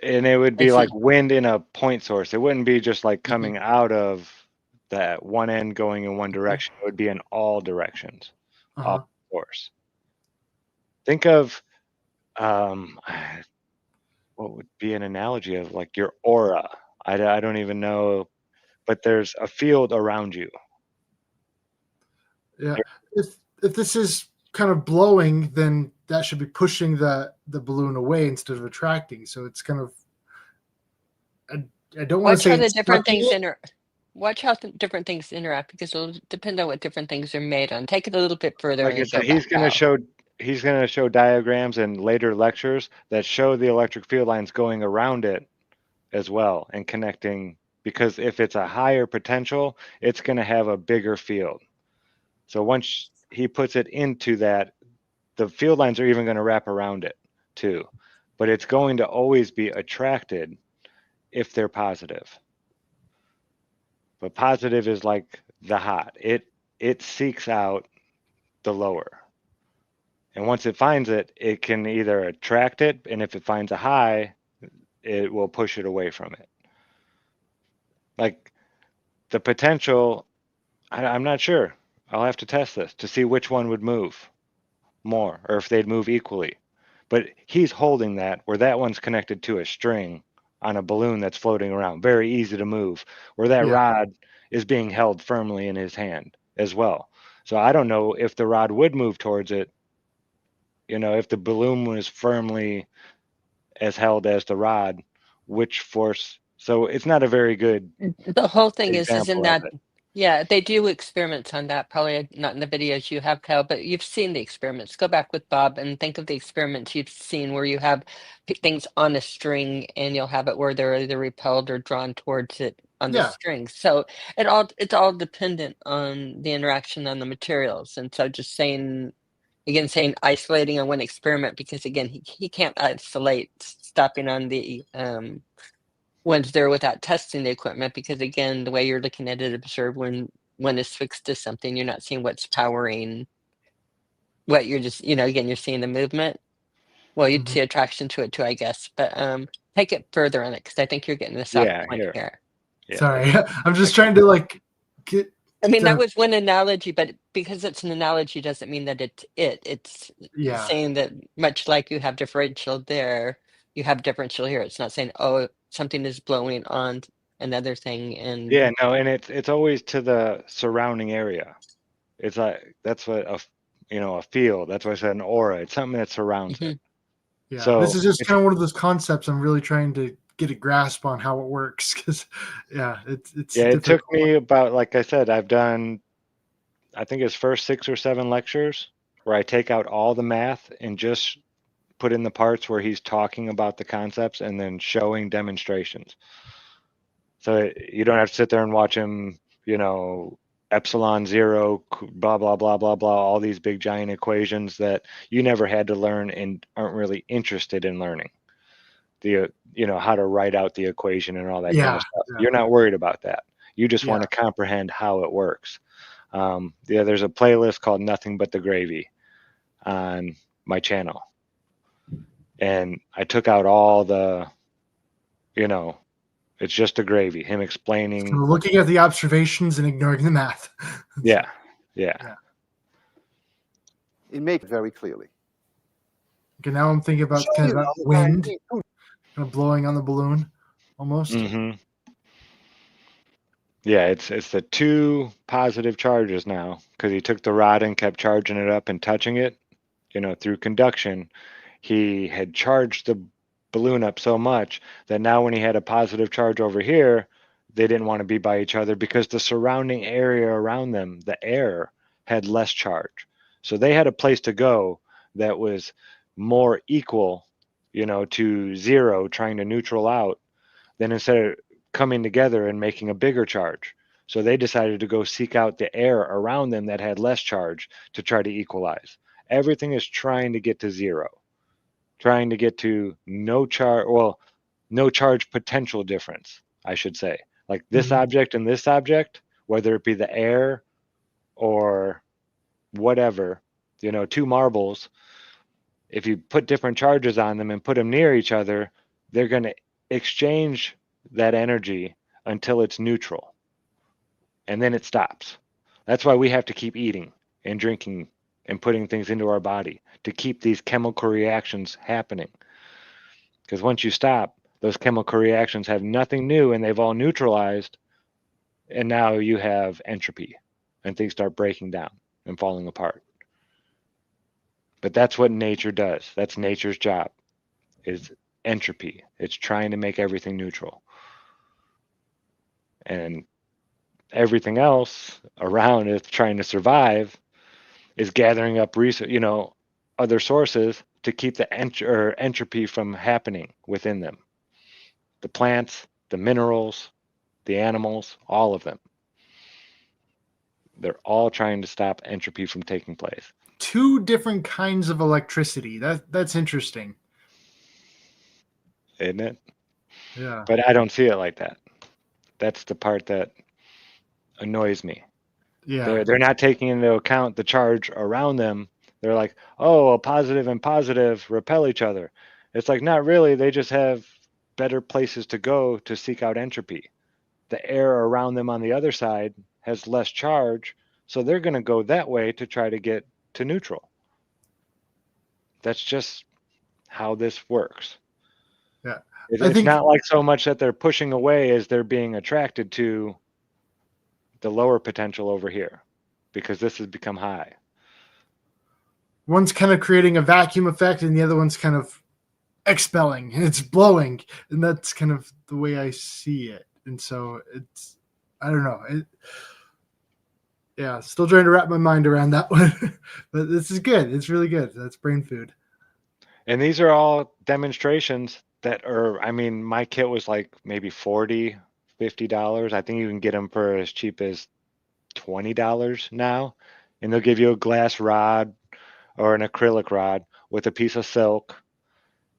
and it would I be like see. wind in a point source. It wouldn't be just like Mhm. coming out of that one end going in one direction. It would be in all directions off Uh-huh. the source. Think of um, what would be an analogy of like your aura. I don't even know, but there's a field around you. Yeah. If this is kind of blowing, then that should be pushing the balloon away instead of attracting. So it's kind of, I don't want to Watch how say the it's different sucking things it. Watch how different things interact because it'll depend on what different things are made on. Take it a little bit further Like I and go said, back out. he's gonna show diagrams in later lectures that show the electric field lines going around it as well and connecting, because if it's a higher potential, it's gonna have a bigger field. So once he puts it into that, the field lines are even gonna wrap around it too. But it's going to always be attracted if they're positive. But positive is like the hot. It seeks out the lower. And once it finds it, it can either attract it, and if it finds a high, it will push it away from it. Like the potential, I'm not sure. I'll have to test this to see which one would move more or if they'd move equally. But he's holding that where that one's connected to a string on a balloon that's floating around, very easy to move, where that Yeah. rod is being held firmly in his hand as well. So I don't know if the rod would move towards it, if the balloon was firmly as held as the rod, which force. So it's not a very good The whole thing is in example of that, it. yeah, they do experiments on that, probably not in the videos you have, Kyle, but you've seen the experiments. Go back with Bob and think of the experiments you've seen where you have things on a string and you'll have it where they're either repelled or drawn towards it on the Yeah. string. So it's all dependent on the interaction on the materials. And so just saying isolating on one experiment, because again, he can't isolate stopping on the ones there without testing the equipment, because again, the way you're looking at it, observe when it's fixed to something, you're not seeing what's powering what you're just, again, you're seeing the movement. Well, you'd Mhm. see attraction to it too, I guess. But take it further on it, because I think you're getting a soft Yeah, point here. here. Yeah, Sorry, I'm just trying to like get. I mean, that the- was one analogy, but because it's an analogy doesn't mean that it's Yeah. saying that much like you have differential there, you have differential here. It's not saying, oh, something is blowing on another thing. And yeah, no, and it's always to the surrounding area. It's like that's what a field. That's why I said an aura. It's something that surrounds it. Mhm. Yeah, this So is just it's kind of one of those concepts I'm really trying to get a grasp on how it works, because yeah, it's yeah, it took difficult. me about, like I said, I've done, I think it's first 6 or 7 lectures where I take out all the math and just put in the parts where he's talking about the concepts and then showing demonstrations. So you don't have to sit there and watch him, epsilon zero, blah, blah, blah, blah, blah, all these big giant equations that you never had to learn and aren't really interested in learning. How to write out the equation and all that kind Yeah, of stuff. yeah, You're not worried about that. You just yeah. want to comprehend how it works. There's a playlist called Nothing But the Gravy on my channel. And I took out all the, it's just the gravy, him So explaining. looking at the observations and ignoring the math. Yeah. Yeah. Yeah. It makes it very clearly. Okay, now I'm thinking about kind of that wind kind of blowing on the balloon, almost. Mm-hmm. Yeah, it's the 2 positive charges now because he took the rod and kept charging it up and touching it, through conduction. He had charged the balloon up so much that now when he had a positive charge over here, they didn't want to be by each other because the surrounding area around them, the air, had less charge. So they had a place to go that was more equal, to 0, trying to neutral out, than instead of coming together and making a bigger charge. So they decided to go seek out the air around them that had less charge to try to equalize. Everything is trying to get to 0, trying to get to no charge potential difference, I should say. Like this Mhm. object and this object, whether it be the air or whatever, 2 marbles, if you put different charges on them and put them near each other, they're going to exchange that energy until it's neutral. And then it stops. That's why we have to keep eating and drinking and putting things into our body to keep these chemical reactions happening. Because once you stop, those chemical reactions have nothing new and they've all neutralized. And now you have entropy and things start breaking down and falling apart. But that's what nature does. That's nature's job, is entropy. It's trying to make everything neutral. And everything else around it trying to survive is gathering up other sources to keep the entropy from happening within them. The plants, the minerals, the animals, all of them. They're all trying to stop entropy from taking place. 2 different kinds of electricity. That's interesting. Isn't it? Yeah. But I don't see it like that. That's the part that annoys me. Yeah. They're not taking into account the charge around them. They're like, oh, a positive and positive repel each other. It's like, not really. They just have better places to go to seek out entropy. the air around them on the other side has less charge, so they're going to go that way to try to get to neutral. That's just how this works. Yeah. It's not like so much that they're pushing away as they're being attracted to the lower potential over here, because this has become high. One's kind of creating a vacuum effect and the other one's kind of expelling, and it's blowing, and that's kind of the way I see it. And so it's, I don't know, yeah, still trying to wrap my mind around that one. But this is good. It's really good. That's brain food. And these are all demonstrations that are, I mean, my kit was like maybe $40, $50. I think you can get them for as cheap as $20 now. And they'll give you a glass rod or an acrylic rod with a piece of silk,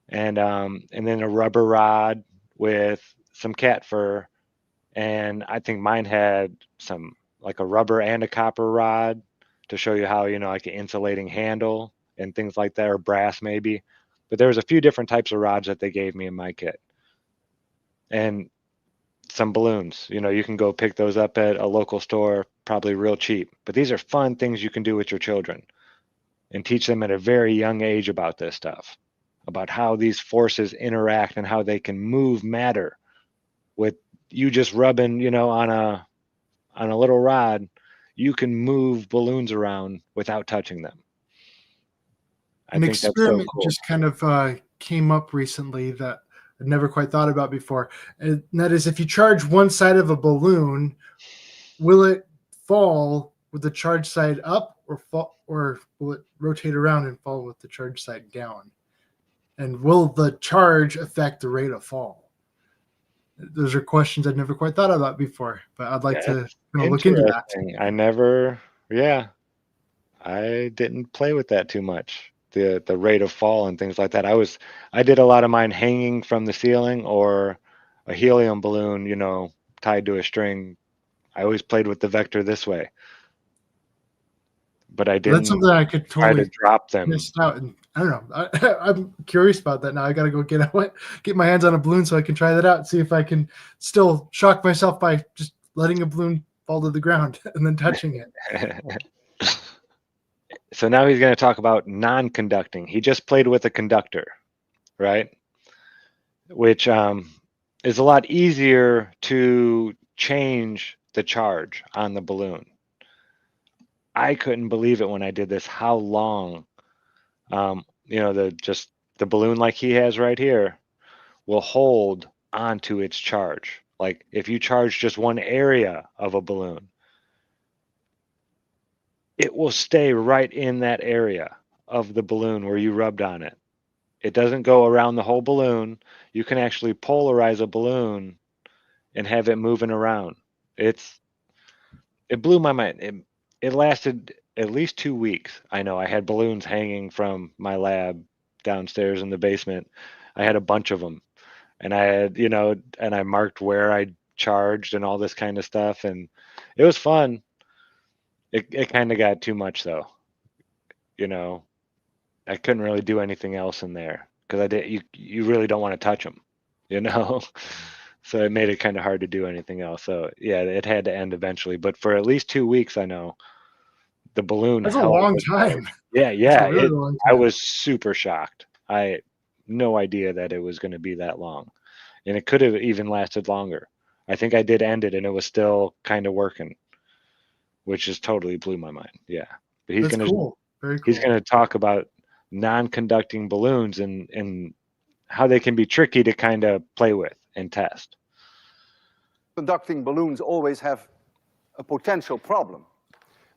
and then a rubber rod with some cat fur. And I think mine had some, like a rubber and a copper rod to show you how, you know, like an insulating handle and things like that, or brass maybe. But there was a few different types of rods that they gave me in my kit. And some balloons, you know, you can go pick those up at a local store, probably real cheap. But these are fun things you can do with your children and teach them at a very young age about this stuff, about how these forces interact and how they can move matter. With you just rubbing, you know, on a little rod, you can move balloons around without touching them. An experiment just kind of came up recently that I'd never quite thought about before. And that is, if you charge one side of a balloon, will it fall with the charge side up, or will it rotate around and fall with the charge side down? And will the charge affect the rate of fall? Those are questions I'd never quite thought about before, but I'd like to look into that. I didn't play with that too much. The rate of fall and things like that. I did a lot of mine hanging from the ceiling or a helium balloon, you know, tied to a string. I always played with the vector this way, but I didn't. That's something I could totally try to drop them. Missed out, and I don't know. I'm curious about that now. I got to go get my hands on a balloon so I can try that out. See if I can still shock myself by just letting a balloon fall to the ground and then touching it. So now he's going to talk about non-conducting. He just played with a conductor, right? Which is a lot easier to change the charge on the balloon. I couldn't believe it when I did this, how long, you know, the balloon like he has right here will hold onto its charge. Like if you charge just one area of a balloon, it will stay right in that area of the balloon where you rubbed on it. It doesn't go around the whole balloon. You can actually polarize a balloon and have it moving around. It blew my mind. It lasted at least 2 weeks. I know I had balloons hanging from my lab downstairs in the basement. I had a bunch of them, and I had, you know, and I marked where I charged and all this kind of stuff, and it was fun. It kind of got too much though, you know. I couldn't really do anything else in there because you really don't want to touch them, you know. So it made it kind of hard to do anything else. So yeah, it had to end eventually. But for at least 2 weeks, I know the balloon. That's a long time. Yeah. Really long time. I was super shocked. I had no idea that it was going to be that long, and it could have even lasted longer. I think I did end it, and it was still kind of working, which just totally blew my mind. Yeah, but he's going to cool. Very cool. He's going to talk about non-conducting balloons and how they can be tricky to kind of play with and test. Conducting balloons always have a potential problem.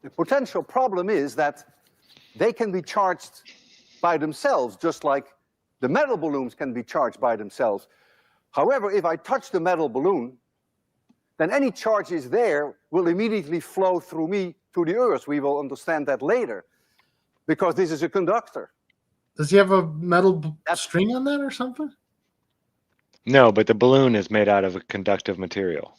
The potential problem is that they can be charged by themselves, just like the metal balloons can be charged by themselves. However, if I touch the metal balloon, then any charges there will immediately flow through me to the earth. We will understand that later, because this is a conductor. Does he have a metal string on that or something? No, but the balloon is made out of a conductive material.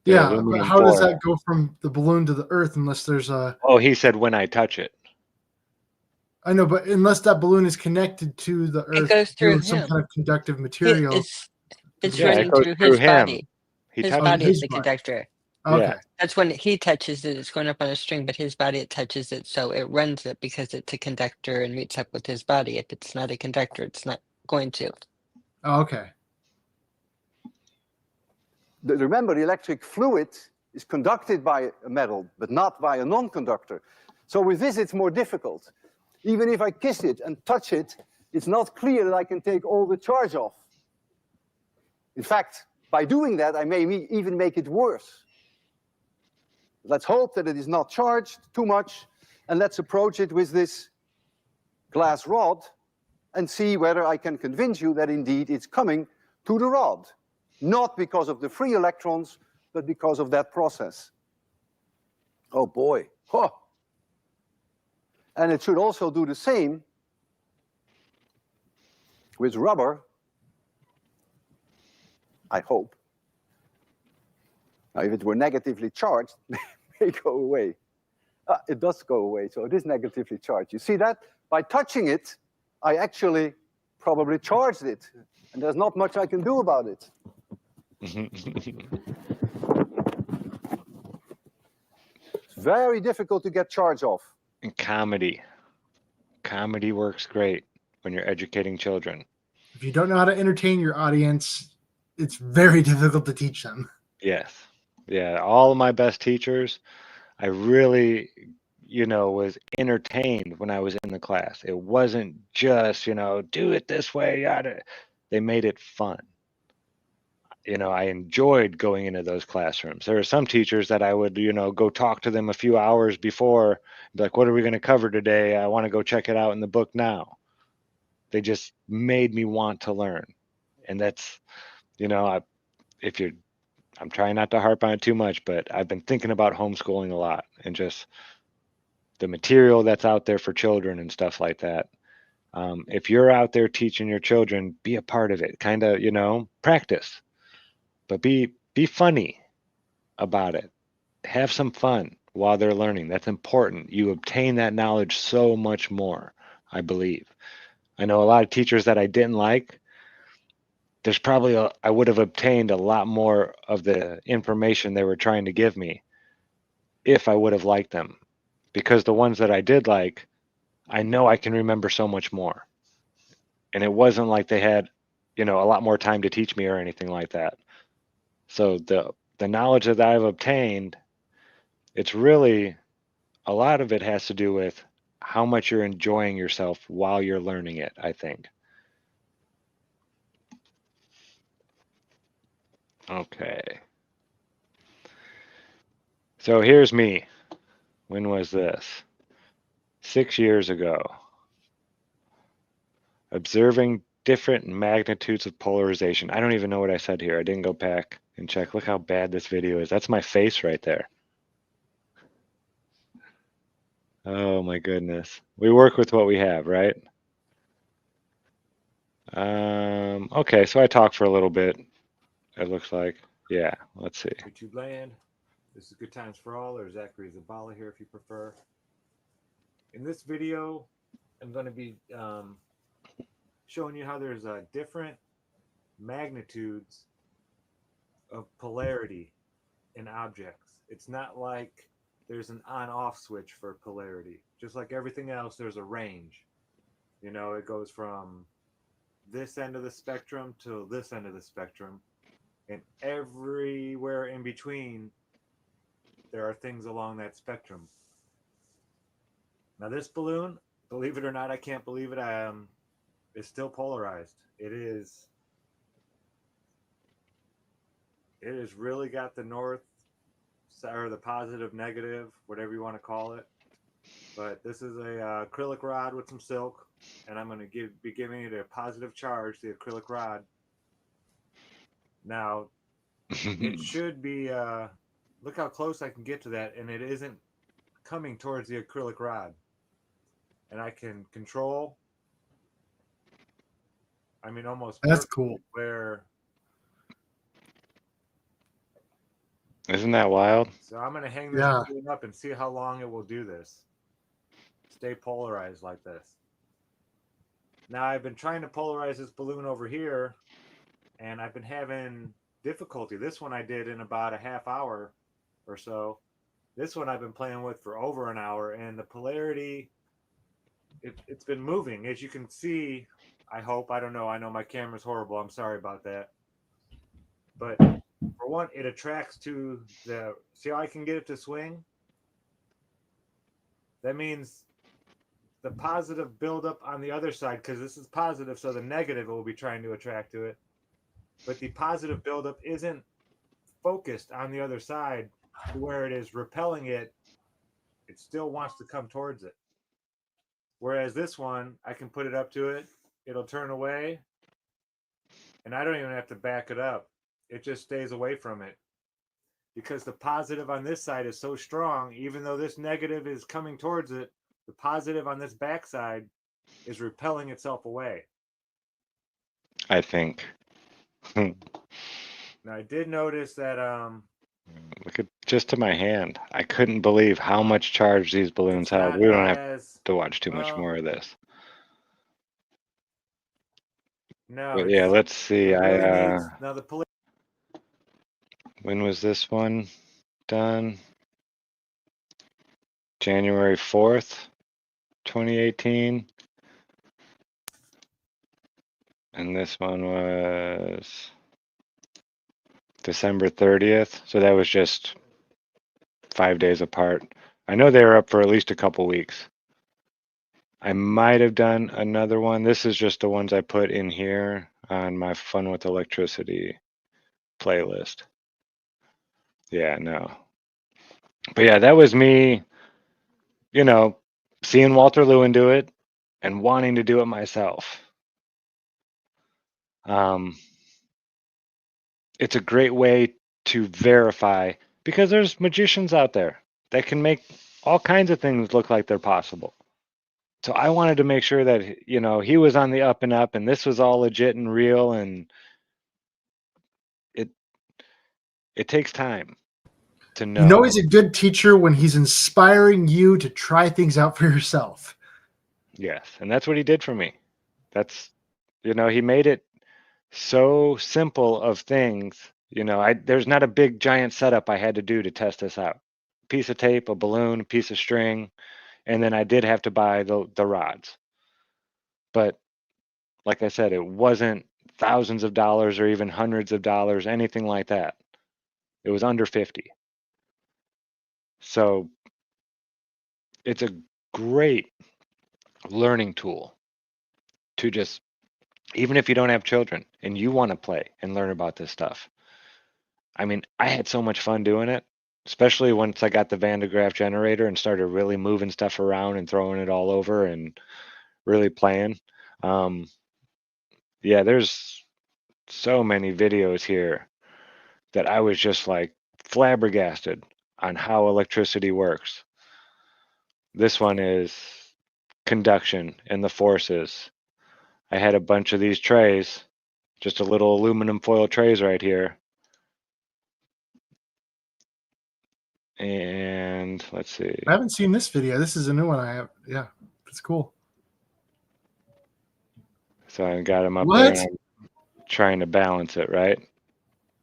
Yeah, but how does that go from the balloon to the earth unless there's a... Oh, he said when I touch it. I know, but unless that balloon is connected to the earth, it goes through some him. kind of conductive material. It's running through his body. He His touches body it. is his the body. conductor. Okay. Yeah. That's when he touches it, it's going up on a string, but his body, it touches it, so it runs it because it's a conductor and meets up with his body. If it's not a conductor, it's not going to. Oh, okay. Remember, the electric fluid is conducted by a metal, but not by a non-conductor. So with this, it's more difficult. Even if I kiss it and touch it, it's not clear that I can take all the charge off. In fact, by doing that, I may even make it worse. Let's hope that it is not charged too much, and let's approach it with this glass rod and see whether I can convince you that indeed it's coming to the rod. Not because of the free electrons, but because of that process. Oh boy. Huh. And it should also do the same with rubber, I hope. Now, if it were negatively charged, it may go away. It does go away, so it is negatively charged. You see that? By touching it, I actually probably charged it, and there's not much I can do about it. It's very difficult to get charge off. And comedy. Comedy works great when you're educating children. If you don't know how to entertain your audience, it's very difficult to teach them. Yes. Yeah. All of my best teachers, I really, was entertained when I was in the class. It wasn't just, do it this way. They made it fun. I enjoyed going into those classrooms. There are some teachers that I would, go talk to them a few hours before, be like, what are we going to cover today? I want to go check it out in the book now. They just made me want to learn. And that's, I'm trying not to harp on it too much, but I've been thinking about homeschooling a lot and just the material that's out there for children and stuff like that. If you're out there teaching your children, be a part of it. Kind of, practice. But be funny about it. Have some fun while they're learning. That's important. You obtain that knowledge so much more, I believe. I know a lot of teachers that I didn't like. There's probably I would have obtained a lot more of the information they were trying to give me if I would have liked them. Because the ones that I did like, I know I can remember so much more. And it wasn't like they had, a lot more time to teach me or anything like that. So the knowledge that I've obtained, it's really, a lot of it has to do with how much you're enjoying yourself while you're learning it, I think. Okay. So here's me. When was this? 6 years ago. Observing different magnitudes of polarization. I don't even know what I said here. I didn't go back and check. Look how bad this video is. That's my face right there. Oh my goodness. We work with what we have, right? Okay, so I talked for a little bit. It looks like. Yeah, let's see. YouTube land. This is Good Times for All, or Zachary Zabala here if you prefer. In this video, I'm going to be showing you how there's different magnitudes of polarity in objects. It's not like there's an on-off switch for polarity. Just like everything else, there's a range. It goes from this end of the spectrum to this end of the spectrum. And everywhere in between, there are things along that spectrum. Now this balloon, believe it or not, I can't believe it, is still polarized. It is really got the north, or the positive, negative, whatever you want to call it. But this is a acrylic rod with some silk, and I'm going to be giving it a positive charge, the acrylic rod. Now, it should be, look how close I can get to that, and it isn't coming towards the acrylic rod. And I can control, almost That's cool. where. Isn't that wild? So I'm going to hang this balloon up and see how long it will do this. Stay polarized like this. Now I've been trying to polarize this balloon over here, and I've been having difficulty. This one I did in about a half hour or so. This one I've been playing with for over an hour, and the polarity, it's been moving. As you can see, I hope, I don't know, I know my camera's horrible, I'm sorry about that. But for one, it attracts to the, see how I can get it to swing? That means the positive buildup on the other side, because this is positive, so the negative will be trying to attract to it. But the positive buildup isn't focused on the other side to where it is repelling it. It still wants to come towards it. Whereas this one, I can put it up to it, it'll turn away, and I don't even have to back it up. It just stays away from it. Because the positive on this side is so strong, even though this negative is coming towards it, the positive on this backside is repelling itself away. I think. Now I did notice that Look at just to my hand. I couldn't believe how much charge these balloons it's have. not We don't have as to watch too much well, more of this. no, But yeah, let's see. it really needs now the When was this one done? January 4th, 2018. And this one was December 30th. So that was just 5 days apart. I know they were up for at least a couple weeks. I might have done another one. This is just the ones I put in here on my Fun with Electricity playlist. Yeah, no. But yeah, that was me, you know, seeing Walter Lewin do it and wanting to do it myself. It's a great way to verify, because there's magicians out there that can make all kinds of things look like they're possible. So I wanted to make sure that, you know, he was on the up and up and this was all legit and real, and it takes time to know. You know he's a good teacher when he's inspiring you to try things out for yourself. Yes, and that's what he did for me. That's, you know, he made it so simple of things. You know, there's not a big giant setup I had to do to test this out. A piece of tape, a balloon, a piece of string, and then I did have to buy the rods. But like I said, it wasn't thousands of dollars or even hundreds of dollars, anything like that. It was under 50. So it's a great learning tool to just, even if you don't have children and you want to play and learn about this stuff. I mean, I had so much fun doing it, especially once I got the Van de Graaff generator and started really moving stuff around and throwing it all over and really playing. Yeah, there's so many videos here that I was just like flabbergasted on how electricity works. This one is conduction and the forces. I had a bunch of these trays, just a little aluminum foil trays right here. And let's see. I haven't seen this video. This is a new one I have. Yeah, it's cool. So I got them up there and I'm trying to balance it, right?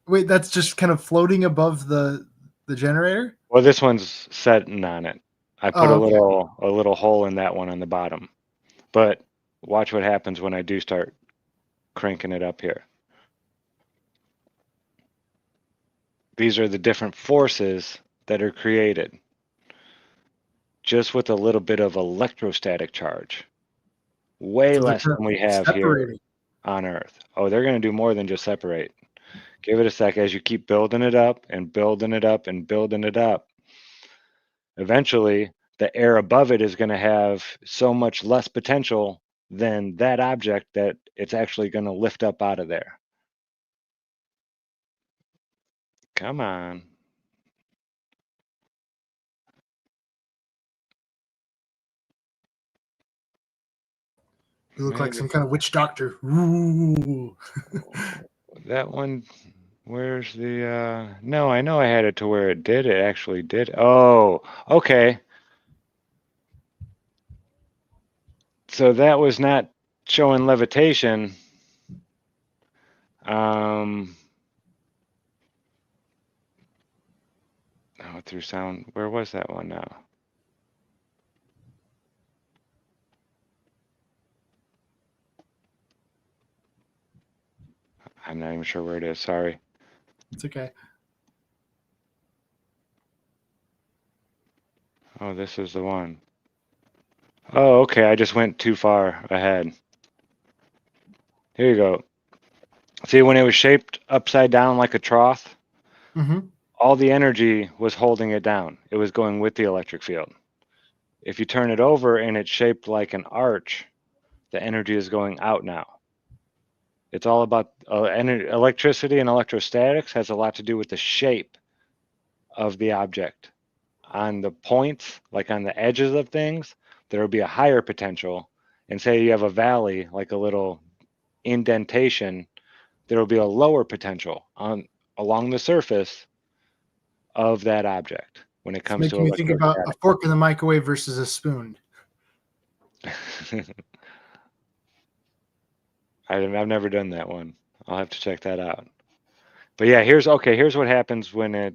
Wait, that's just kind of floating above the generator? Well, this one's setting on it. I put Oh, a little hole in that one on the bottom. But watch what happens when I do start cranking it up here. These are the different forces that are created just with a little bit of electrostatic charge. Way So they're less kind than of we have separating. here on Earth. Oh, they're going to do more than just separate. Give it a sec as you keep building it up and building it up and building it up. Eventually, the air above it is going to have so much less potential than that object that it's actually going to lift up out of there. Come on. You look like some kind of witch doctor. Ooh. That one, where's the, no, I know I had it to where it did. It actually did. Oh, okay. So that was not showing levitation. through sound. Where was that one now? I'm not even sure where it is. Sorry. It's okay. Oh, this is the one. Oh, okay. I just went too far ahead. Here you go. See, when it was shaped upside down like a trough, Mm-hmm. all the energy was holding it down. It was going with the electric field. If you turn it over and it's shaped like an arch, the energy is going out now. It's all about electricity, and electrostatics has a lot to do with the shape of the object. On the points, like on the edges of things, there will be a higher potential. And say you have a valley, like a little indentation, there will be a lower potential along the surface of that object when it It's comes to making me think about a electrostatics. fork in the microwave versus a spoon. I've never done that one. I'll have to check that out. But yeah, here's what happens when it.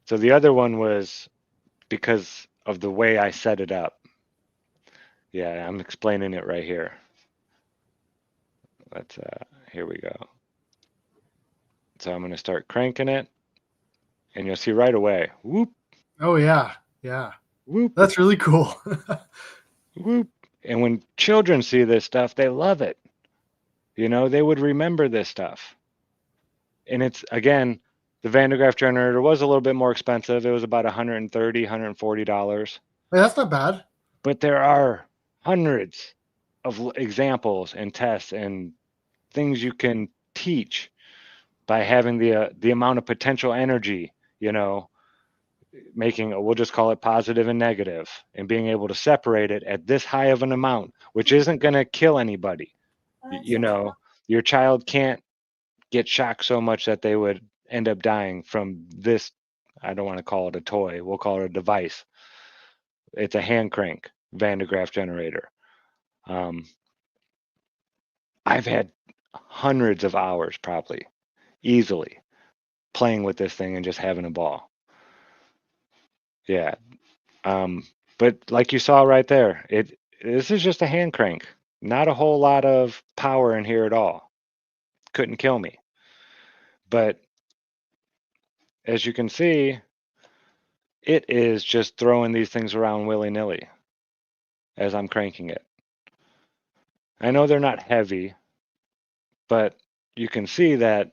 So the other one was because of the way I set it up. Yeah, I'm explaining it right here. Let's here we go. So I'm going to start cranking it, and you'll see right away. Whoop, Oh yeah, yeah. whoop, That's really cool. whoop. And when children see this stuff, they love it. You know, they would remember this stuff. And it's, again, the Van de Graaff generator was a little bit more expensive. It was about $130, $140. Hey, that's not bad. But there are hundreds of examples and tests and things you can teach by having the amount of potential energy, you know, making, we'll just call it positive and negative, and being able to separate it at this high of an amount, which isn't going to kill anybody. You know, your child can't get shocked so much that they would end up dying from this. I don't want to call it a toy. We'll call it a device. It's a hand crank Van de Graaff generator. I've had hundreds of hours, probably, easily, playing with this thing and just having a ball. Yeah. But like you saw right there, this is just a hand crank. Not a whole lot of power in here at all. Couldn't kill me. But as you can see, it is just throwing these things around willy-nilly as I'm cranking it. I know they're not heavy, but you can see that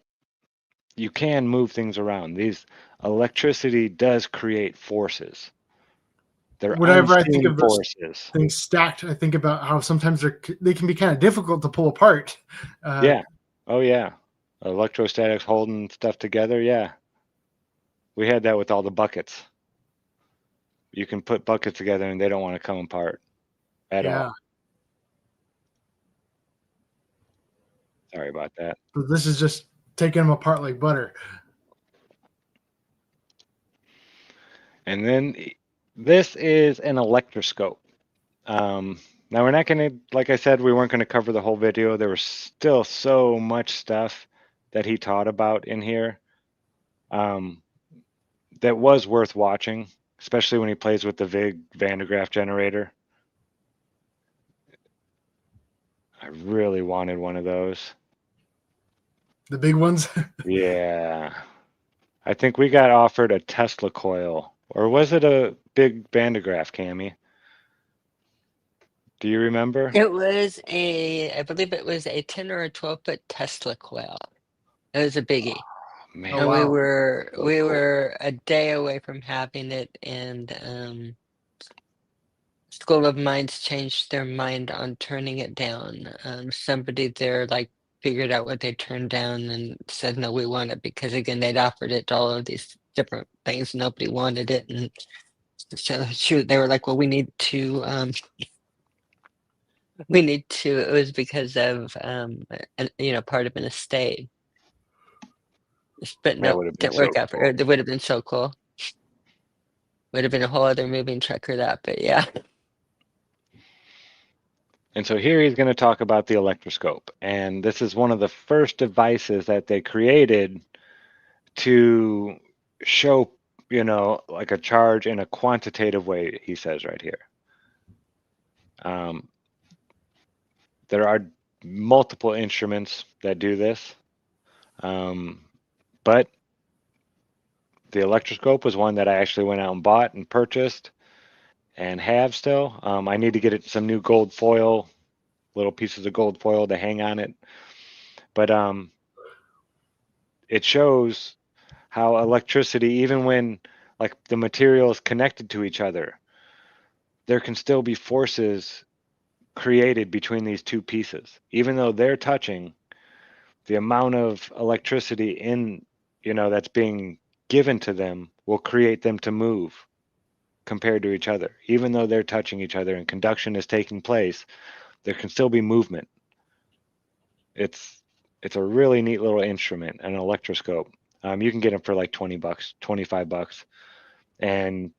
you can move things around. These electricity does create forces. They're Whenever I think unseen of those forces. things stacked, I think about how sometimes they can be kind of difficult to pull apart. Yeah. Oh yeah. Electrostatics holding stuff together. Yeah. We had that with all the buckets. You can put buckets together and they don't want to come apart at all. Sorry about that. So this is just taking them apart like butter. And then this is an electroscope. Now we're not going to, like I said, we weren't going to cover the whole video. There was still so much stuff that he taught about in here that was worth watching, especially when he plays with the VIG Van de Graaff generator. I really wanted one of those. The big ones? Yeah. I think we got offered a Tesla coil. Or was it a big Van de Graaff, Cammy? Do you remember? It was I believe it was a 10 or a 12-foot Tesla coil. It was a biggie. Man, Oh, And wow. we were a day away from having it, and School of Mines changed their mind on turning it down. Somebody there figured out what they turned down and said no, we want it, because again they'd offered it to all of these different things, nobody wanted it, and so shoot, they were like, well, we need to it was because of part of an estate. But that no, would have been didn't so work out for cool. it. It would have been so cool. Would have been a whole other moving truck or that, but yeah. And so here he's going to talk about the electroscope. And this is one of the first devices that they created to show you know, like a charge in a quantitative way, he says right here. There are multiple instruments that do this, but the electroscope was one that I actually went out and bought and purchased and have still. I need to get it some new gold foil, little pieces of gold foil to hang on it. But it shows how electricity, even when like the material is connected to each other, there can still be forces created between these two pieces. Even though they're touching, the amount of electricity in, you know, that's being given to them will create them to move compared to each other. Even though they're touching each other and conduction is taking place, there can still be movement. It's a really neat little instrument, an electroscope. You can get them for like 20 bucks, 25 bucks, and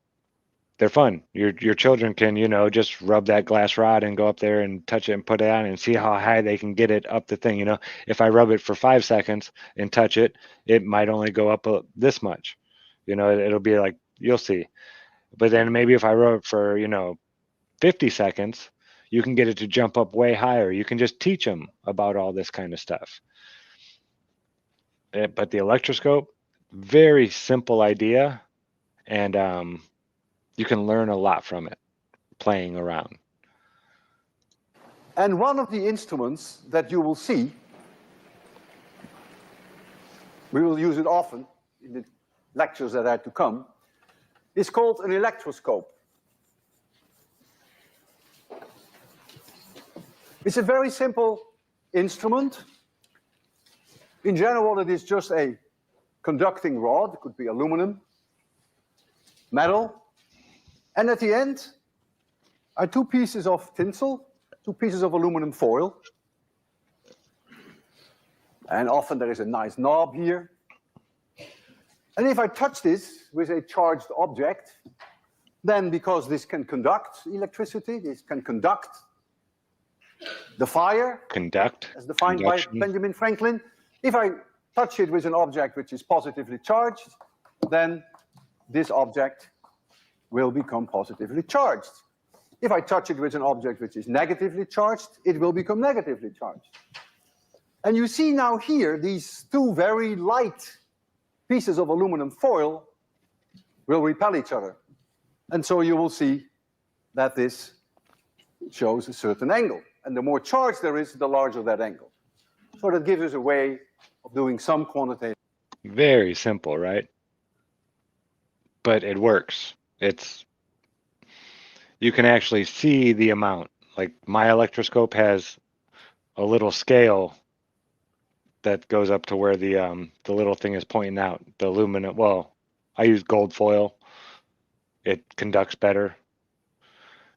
they're fun. Your children can, you know, just rub that glass rod and go up there and touch it and put it on and see how high they can get it up the thing. You know, if I rub it for 5 seconds and touch it, it might only go up this much. You know, it'll be like, you'll see. But then maybe if I rub it for, you know, 50 seconds, you can get it to jump up way higher. You can just teach them about all this kind of stuff. But the electroscope, very simple idea, and you can learn a lot from it playing around. And one of the instruments that you will see, we will use it often in the lectures that are to come, is called an electroscope. It's a very simple instrument. In general, it is just a conducting rod. It could be aluminum, metal, and at the end are 2 pieces of tinsel, 2 pieces of aluminum foil. And often there is a nice knob here. And if I touch this with a charged object, then because this can conduct electricity, this can conduct the fire, as defined by Benjamin Franklin. If I touch it with an object which is positively charged, then this object will become positively charged. If I touch it with an object which is negatively charged, it will become negatively charged. And you see now here, these 2 very light pieces of aluminum foil will repel each other. And so you will see that this shows a certain angle. And the more charge there is, the larger that angle. So that gives us a way of doing some quantitative. Very simple, right? But it works. You can actually see the amount. Like my electroscope has a little scale that goes up to where the little thing is pointing out. The aluminum, well, I use gold foil. It conducts better.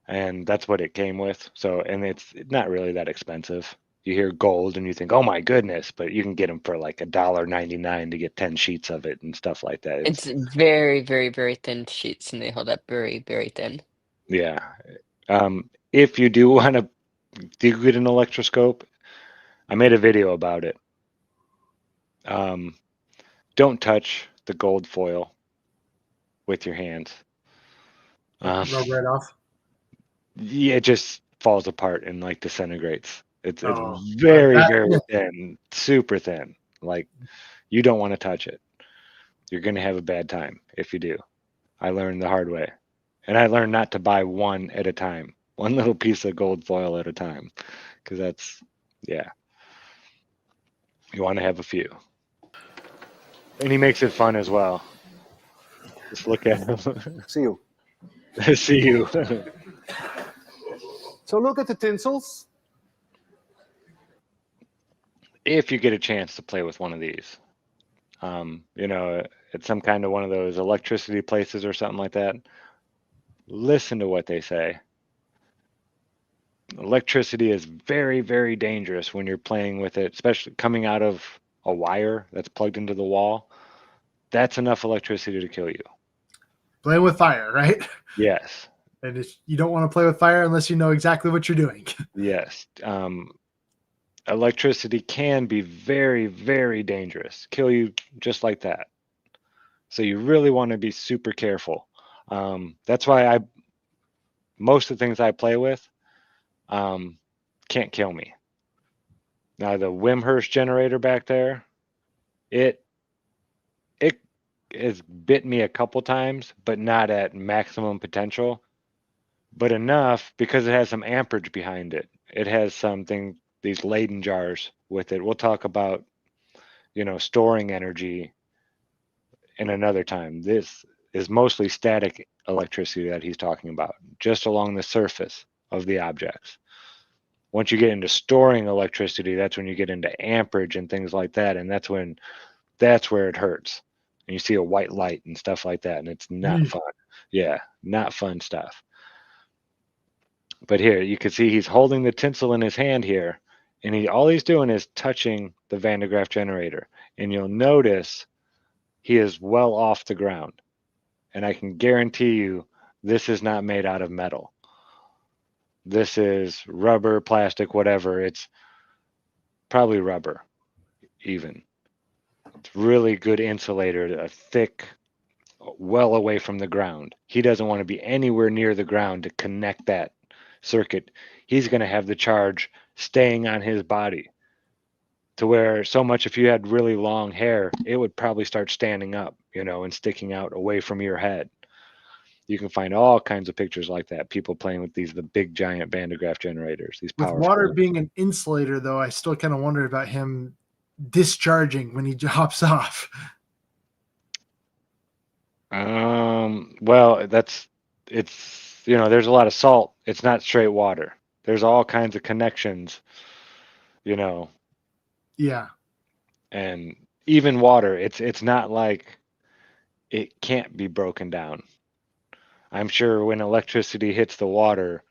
And that's what it came with. So, and it's not really that expensive. You hear gold and you think, oh my goodness, but you can get them for like $1.99 to get 10 sheets of it and stuff like that. It's very, very, very thin sheets, and they hold up very, very thin. Yeah. If you do want to get an electroscope, I made a video about it. Don't touch the gold foil with your hands. Rub right off. Yeah, it just falls apart and like disintegrates. It's Oh, very, that- very thin, super thin. Like you don't want to touch it. You're going to have a bad time if you do. I learned the hard way. And I learned not to buy one at a time, one little piece of gold foil at a time, because that's, yeah. You want to have a few. And he makes it fun as well. Just look at him. See you. See you. So look at the tinsels. If you get a chance to play with one of these, you know, at some kind of one of those electricity places or something like that, listen to what they say. Electricity is very, very dangerous when you're playing with it, especially coming out of a wire that's plugged into the wall. That's enough electricity to kill you. Playing with fire, right? Yes. And you don't want to play with fire unless you know exactly what you're doing. Yes. Electricity can be very, very dangerous. Kill you just like that. So you really want to be super careful. That's why most of the things I play with can't kill me. Now the Wimhurst generator back there, it has bit me a couple times, but not at maximum potential, but enough because it has some amperage behind it. It has something, these Leyden jars with it. We'll talk about, storing energy in another time. This is mostly static electricity that he's talking about, just along the surface of the objects. Once you get into storing electricity, that's when you get into amperage and things like that, and that's where it hurts. And you see a white light and stuff like that, and it's not fun. Yeah, not fun stuff. But here, you can see he's holding the tinsel in his hand here, and all he's doing is touching the Van de Graaff generator. And you'll notice he is well off the ground. And I can guarantee you this is not made out of metal. This is rubber, plastic, whatever. It's probably rubber, even. It's really good insulator, a thick, well away from the ground. He doesn't want to be anywhere near the ground to connect that circuit. He's going to have the charge staying on his body, to where so much if you had really long hair, it would probably start standing up, and sticking out away from your head. You can find all kinds of pictures like that. People playing with the big giant Van de Graaff generators. These With powerful. water being an insulator, though, I still kind of wonder about him discharging when he hops off. Well, there's a lot of salt. It's not straight water. There's all kinds of connections, Yeah. and even water, it's not like it can't be broken down. I'm sure when electricity hits the water,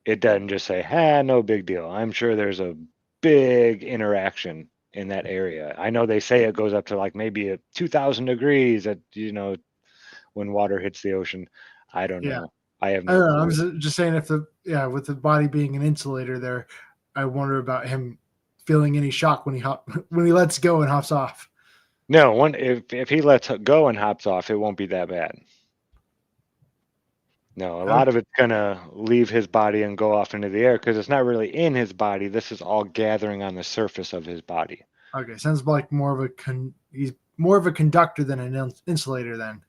it doesn't just say, no big deal. I'm sure there's a big interaction in that area. I know they say it goes up to like maybe 2,000 degrees at, when water hits the ocean. I don't know. I have no clue. I was just saying with the body being an insulator there, I wonder about him feeling any shock when he lets go and hops off. No, if he lets go and hops off, it won't be that bad. No, a lot of it's gonna leave his body and go off into the air because it's not really in his body. This is all gathering on the surface of his body. Okay, sounds like he's more of a conductor than an insulator then.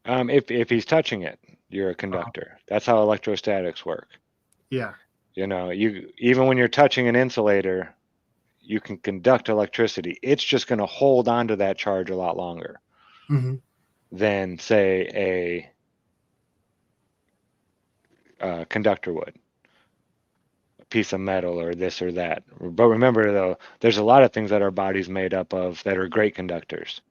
If he's touching it, you're a conductor. That's how electrostatics work. Yeah. You even when you're touching an insulator, you can conduct electricity. It's just going to hold on to that charge a lot longer than, say, a conductor would. A piece of metal or this or that. But remember, though, there's a lot of things that our body's made up of that are great conductors.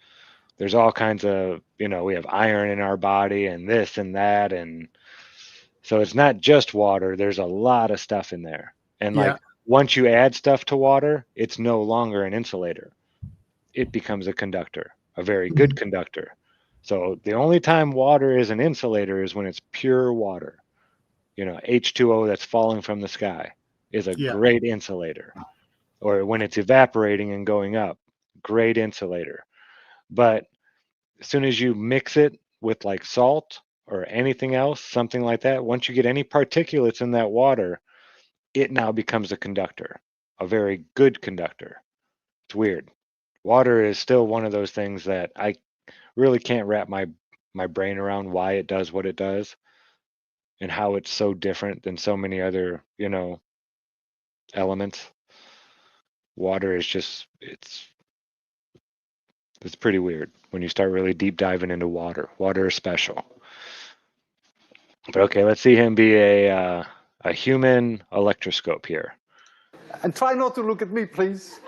There's all kinds of, we have iron in our body and this and that. And so it's not just water. There's a lot of stuff in there. And once you add stuff to water, it's no longer an insulator. It becomes a conductor, a very good conductor. So the only time water is an insulator is when it's pure water. H2O that's falling from the sky is a great insulator. Or when it's evaporating and going up, great insulator. But as soon as you mix it with like salt or anything else, something like that, once you get any particulates in that water, it now becomes a conductor, a very good conductor. It's weird. Water is still one of those things that I really can't wrap my brain around why it does what it does and how it's so different than so many other, elements. Water is just, it's pretty weird when you start really deep diving into water. Water is special. But okay, let's see him be a human electroscope here. And try not to look at me, please.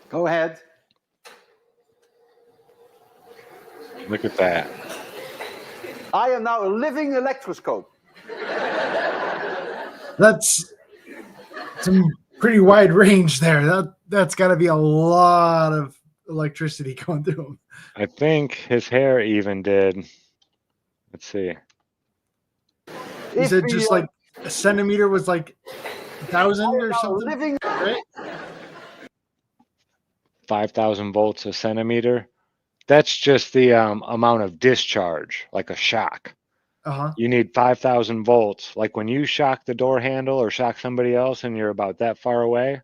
Go ahead. Look at that. I am now a living electroscope. That's some pretty wide range there. That's got to be a lot of electricity going through him. I think his hair even did. Let's see. He said just like a centimeter was like 1,000 or something. Living, right? 5,000 volts a centimeter. That's just the amount of discharge, like a shock. Uh-huh. You need 5,000 volts. Like when you shock the door handle or shock somebody else and you're about that far away,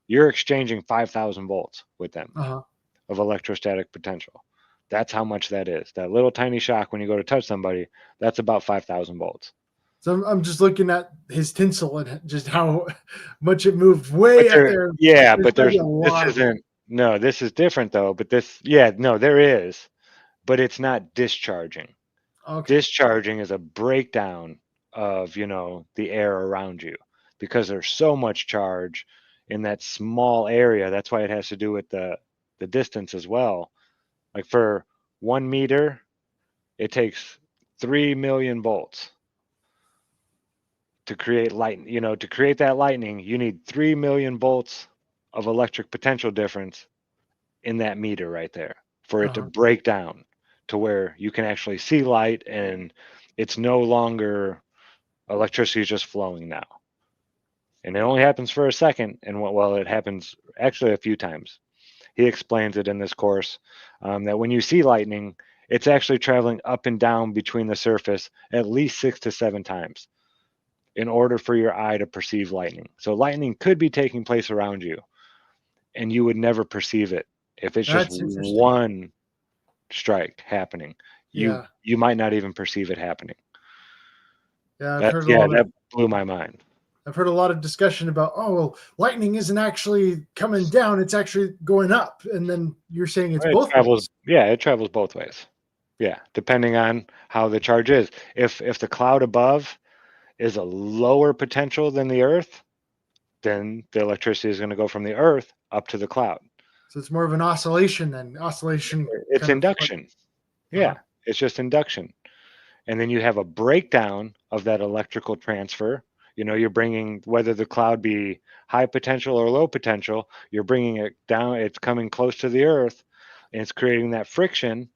you're exchanging 5,000 volts with them Uh-huh. of electrostatic potential. That's how much that is. That little tiny shock when you go to touch somebody, that's about 5,000 volts. So I'm just looking at his tinsel and just how much it moved way up there. Yeah, but gotta there's be a lot this of it. isn't no, this is different though. But this, yeah, no, there is, but it's not discharging. Okay. Discharging is a breakdown of, the air around you because there's so much charge in that small area. That's why it has to do with the distance as well. Like for 1 meter, it takes 3 million volts to create light. To create that lightning, you need 3 million volts of electric potential difference in that meter right there for it to Uh-huh. break down to where you can actually see light and it's no longer electricity is just flowing now. And it only happens for a second. And well, it happens actually a few times. He explains it in this course that when you see lightning, it's actually traveling up and down between the surface at least 6 to 7 times in order for your eye to perceive lightning. So lightning could be taking place around you and you would never perceive it if it's just That's interesting. one strike happening. Yeah. You might not even perceive it happening. Yeah, That blew my mind. I've heard a lot of discussion about, oh, well, lightning isn't actually coming down, it's actually going up. And then you're saying it's both ways. Yeah, it travels both ways. Yeah, depending on how the charge is. If the cloud above is a lower potential than the earth, then the electricity is going to go from the earth up to the cloud. So it's more of an oscillation then. Oscillation. It's induction. Yeah, it's just induction. And then you have a breakdown of that electrical transfer. You're bringing, whether the cloud be high potential or low potential, you're bringing it down. It's coming close to the earth and it's creating that friction.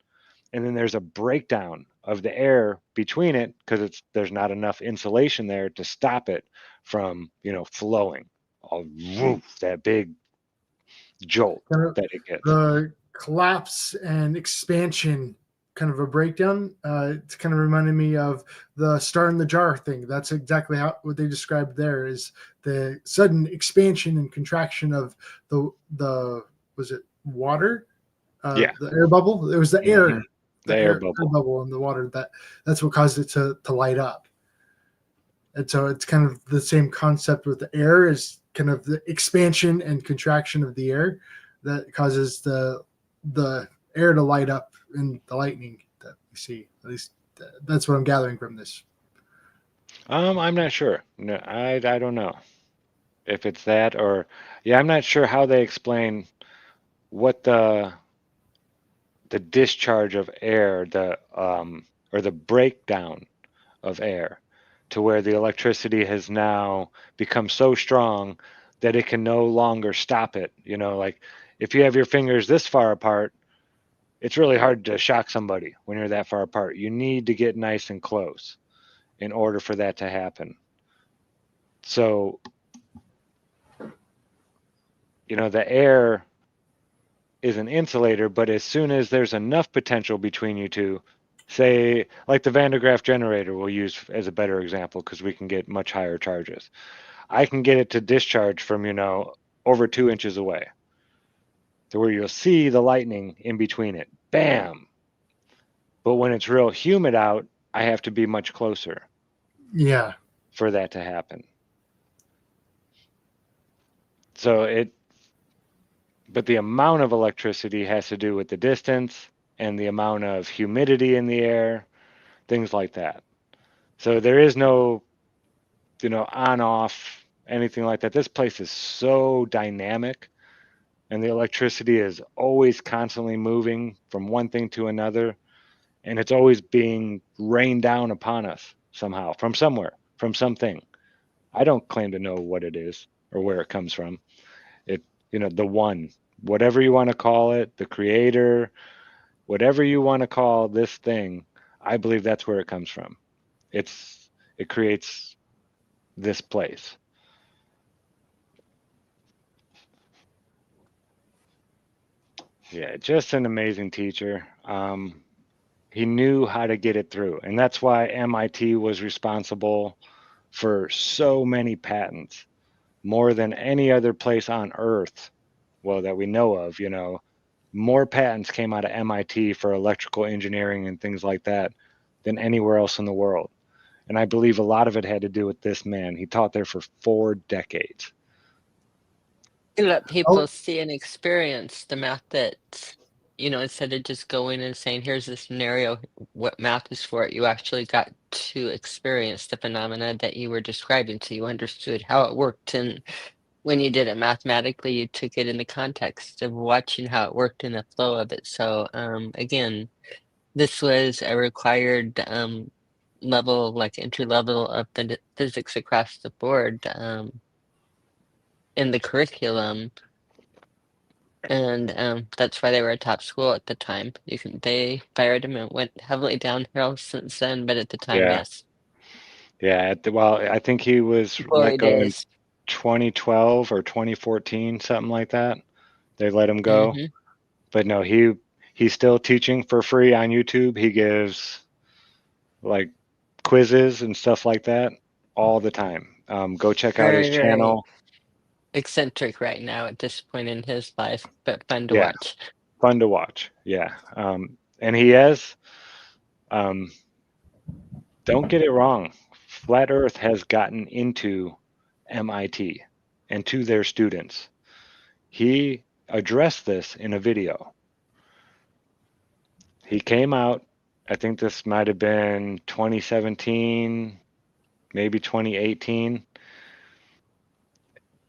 And then there's a breakdown of the air between it because there's not enough insulation there to stop it from, flowing. That big jolt that it gets. The collapse and expansion, kind of a breakdown. It's kind of reminded me of the star in the jar thing. That's exactly what they described there is the sudden expansion and contraction of the was it water? Yeah. The air bubble. It was the air. The air bubble in the water that's what caused it to light up. And so it's kind of the same concept with the air is kind of the expansion and contraction of the air that causes the air to light up in the lightning that we see. At least that's what I'm gathering from this. I'm not sure. No, I don't know if it's that or I'm not sure how they explain what the discharge of air, or the breakdown of air to where the electricity has now become so strong that it can no longer stop it. Like if you have your fingers this far apart, it's really hard to shock somebody when you're that far apart. You need to get nice and close in order for that to happen. So, the air is an insulator, but as soon as there's enough potential between you two, say like the Van de Graaff generator we'll use as a better example because we can get much higher charges. I can get it to discharge from, over 2 inches away to where you'll see the lightning in between it. Bam! But when it's real humid out, I have to be much closer. Yeah. For that to happen. But the amount of electricity has to do with the distance and the amount of humidity in the air, things like that. So there is no, on off, anything like that. This place is so dynamic and the electricity is always constantly moving from one thing to another. And it's always being rained down upon us somehow, from somewhere, from something. I don't claim to know what it is or where it comes from. The one, whatever you want to call it, the creator, whatever you want to call this thing, I believe that's where it comes from. It creates this place. Yeah, just an amazing teacher. He knew how to get it through, and that's why MIT was responsible for so many patents, more than any other place on Earth, well, that we know of. You know, more patents came out of MIT for electrical engineering and things like that than anywhere else in the world. And I believe a lot of it had to do with this man. He taught there for 4 decades. You let Oh, people see and experience the math that, instead of just going and saying, here's the scenario, what math is for it, you actually got to experience the phenomena that you were describing. So you understood how it worked. And when you did it mathematically, you took it in the context of watching how it worked in the flow of it. So again, this was a required level, like entry level of physics across the board in the curriculum. And that's why they were a top school at the time. They fired him and went heavily downhill since then, but at the time, Yeah. yes. Yeah. Well, I think he was Glory let go in days. 2012 or 2014, something like that. They let him go. Hmm. But no, he's still teaching for free on YouTube. He gives like quizzes and stuff like that all the time. Go check out his Very, very channel. eccentric right now at this point in his life, but fun to Yeah, watch. fun to watch. Yeah. And he has, um, don't get it wrong, Flat Earth has gotten into MIT and to their students. He addressed this in a video. He came out, I think this might have been 2017, maybe 2018.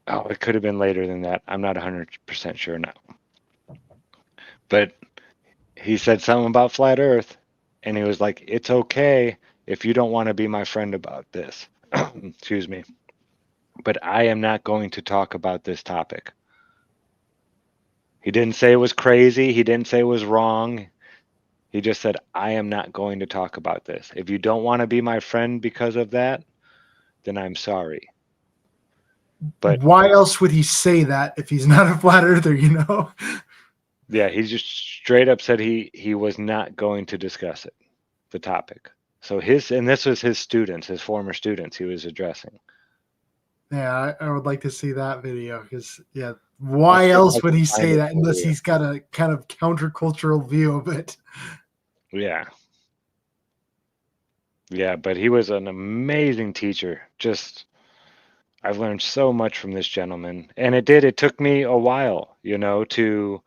Oh, it could have been later than that. I'm not 100% sure now. But he said something about flat Earth, and he was like, "It's okay if you don't want to be my friend about this." Excuse me. But I am not going to talk about this topic. He didn't say it was crazy. He didn't say it was wrong. He just said, I am not going to talk about this. If you don't want to be my friend because of that, then I'm sorry. But why else would he say that if he's not a flat earther, you know? yeah, he just straight up said he was not going to discuss it, the topic. So this was his students, his former students he was addressing. Yeah, I would like to see that video because, yeah, I'll why see if I else would can he find say it that for unless you. he's got a kind of countercultural view of it? Yeah. Yeah, but he was an amazing teacher. Just I've learned so much from this gentleman. And it took me a while, to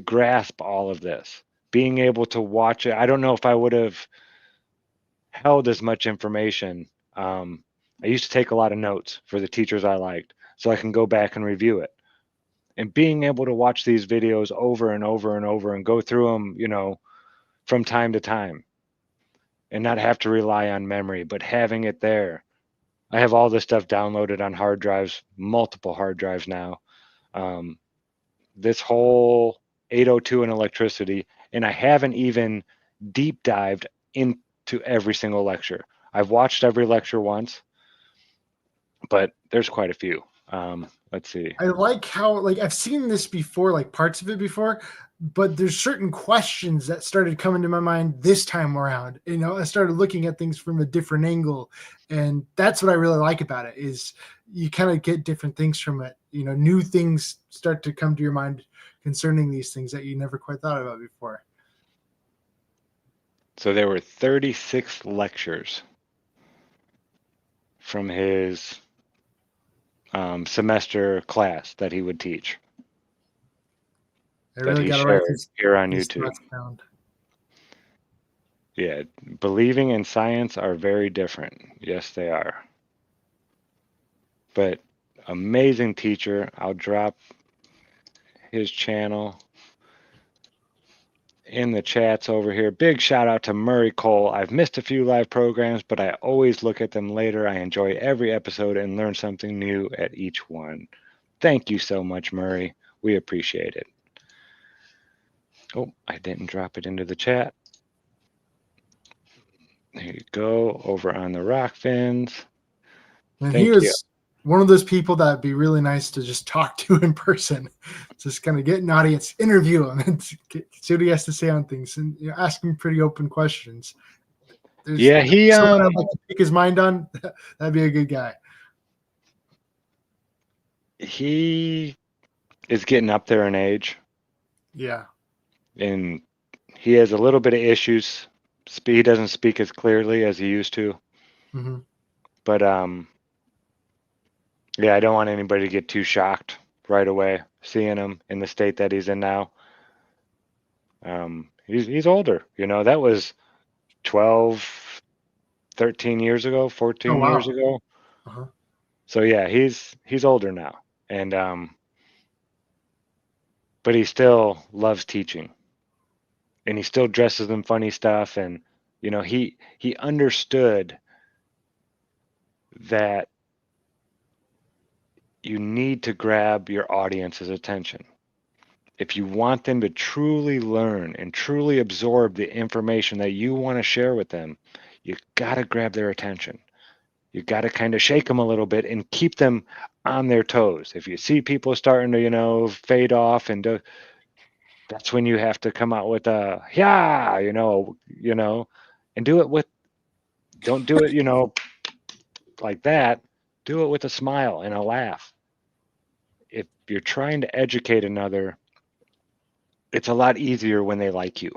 grasp all of this. Being able to watch it. I don't know if I would have held as much information. I used to take a lot of notes for the teachers I liked so I can go back and review it. And being able to watch these videos over and over and over and go through them, from time to time and not have to rely on memory, but having it there. I have all this stuff downloaded on hard drives, multiple hard drives now. This whole 802 and electricity, and I haven't even deep dived into every single lecture. I've watched every lecture once, but there's quite a few. Let's see. I like how, like, I've seen this before, like parts of it before, but there's certain questions that started coming to my mind this time around. I started looking at things from a different angle, and that's what I really like about it is you kind of get different things from it. New things start to come to your mind concerning these things that you never quite thought about before. So there were 36 lectures from his semester class that he would teach. I That really he got to write shared here on these YouTube. thoughts down. Yeah, believing and science are very different. Yes, they are. But amazing teacher. I'll drop his channel in the chats over here. Big shout out to Murray Cole. I've missed a few live programs, but I always look at them later. I enjoy every episode and learn something new at each one. Thank you so much, Murray. We appreciate it. Oh, I didn't drop it into the chat. There you go, over on the rock fins. And Thank you. one of those people that'd be really nice to just talk to in person. Just kind of get an audience, interview him, and see what he has to say on things, and ask him pretty open questions. Yeah, he someone I'd like to pick his mind on. That'd be a good guy. he is getting up there in age, Yeah. and he has a little bit of issues. He doesn't speak as clearly as he used to. Mm-hmm. But yeah, I don't want anybody to get too shocked right away seeing him in the state that he's in now. He's older, that was 12, 13 years ago, 14 Oh, wow. years ago. Uh-huh. So yeah, he's older now, and but he still loves teaching, and he still dresses in funny stuff, and he understood that you need to grab your audience's attention. If you want them to truly learn and truly absorb the information that you want to share with them, you got to grab their attention. You got to kind of shake them a little bit and keep them on their toes. If you see people starting to, fade off, and that's when you have to come out with a yeah, and do it with. Don't do it, like that. Do it with a smile and a laugh. If you're trying to educate another, it's a lot easier when they like you.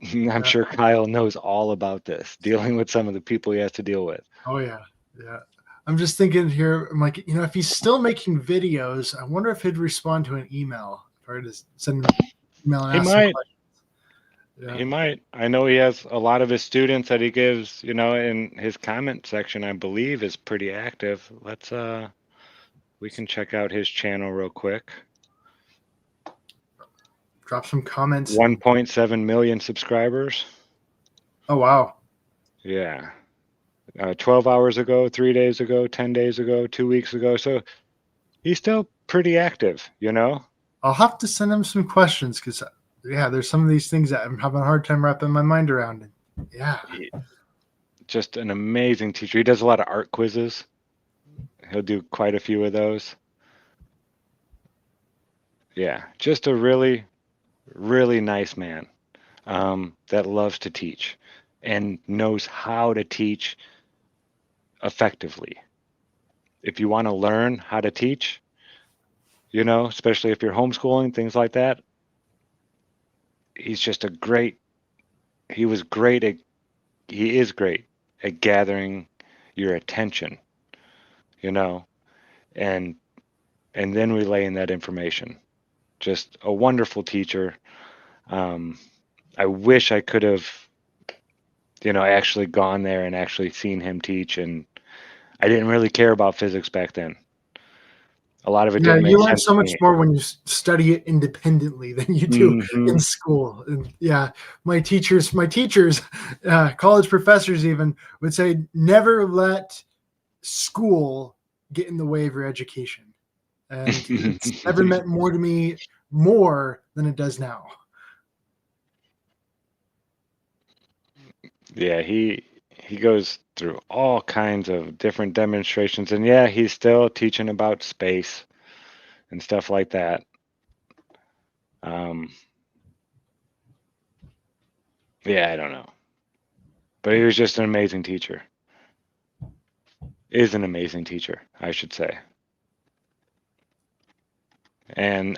I'm sure Kyle knows all about this, dealing with some of the people he has to deal with. Oh yeah, yeah. I'm just thinking here. I'm like, if he's still making videos, I wonder if he'd respond to an email. If I were to send him an email and He ask might. Yeah. He might. I know he has a lot of his students that he gives, in his comment section, I believe, is pretty active. Let's we can check out his channel real quick. Drop some comments. 1.7 million subscribers. Oh wow. Yeah. 12 hours ago, 3 days ago, 10 days ago, 2 weeks ago. So he's still pretty active, I'll have to send him some questions because there's some of these things that I'm having a hard time wrapping my mind around. Yeah. Just an amazing teacher. He does a lot of art quizzes. He'll do quite a few of those. Yeah, just a really, really nice man that loves to teach and knows how to teach effectively. If you want to learn how to teach, especially if you're homeschooling, things like that, he's just he is great at gathering your attention, and then relaying that information. Just a wonderful teacher. I wish I could have, actually gone there and actually seen him teach, and I didn't really care about physics back then. A lot of it didn't make you learn sense so to much me. more when you study it independently than you do Mhm. in school. And my teachers, college professors even would say, never let school get in the way of your education. And it's never meant more to me than it does now. Yeah, he goes through all kinds of different demonstrations, and yeah, he's still teaching about space and stuff like that. Yeah, I don't know, but he was just an amazing teacher. Is an amazing teacher, I should say. And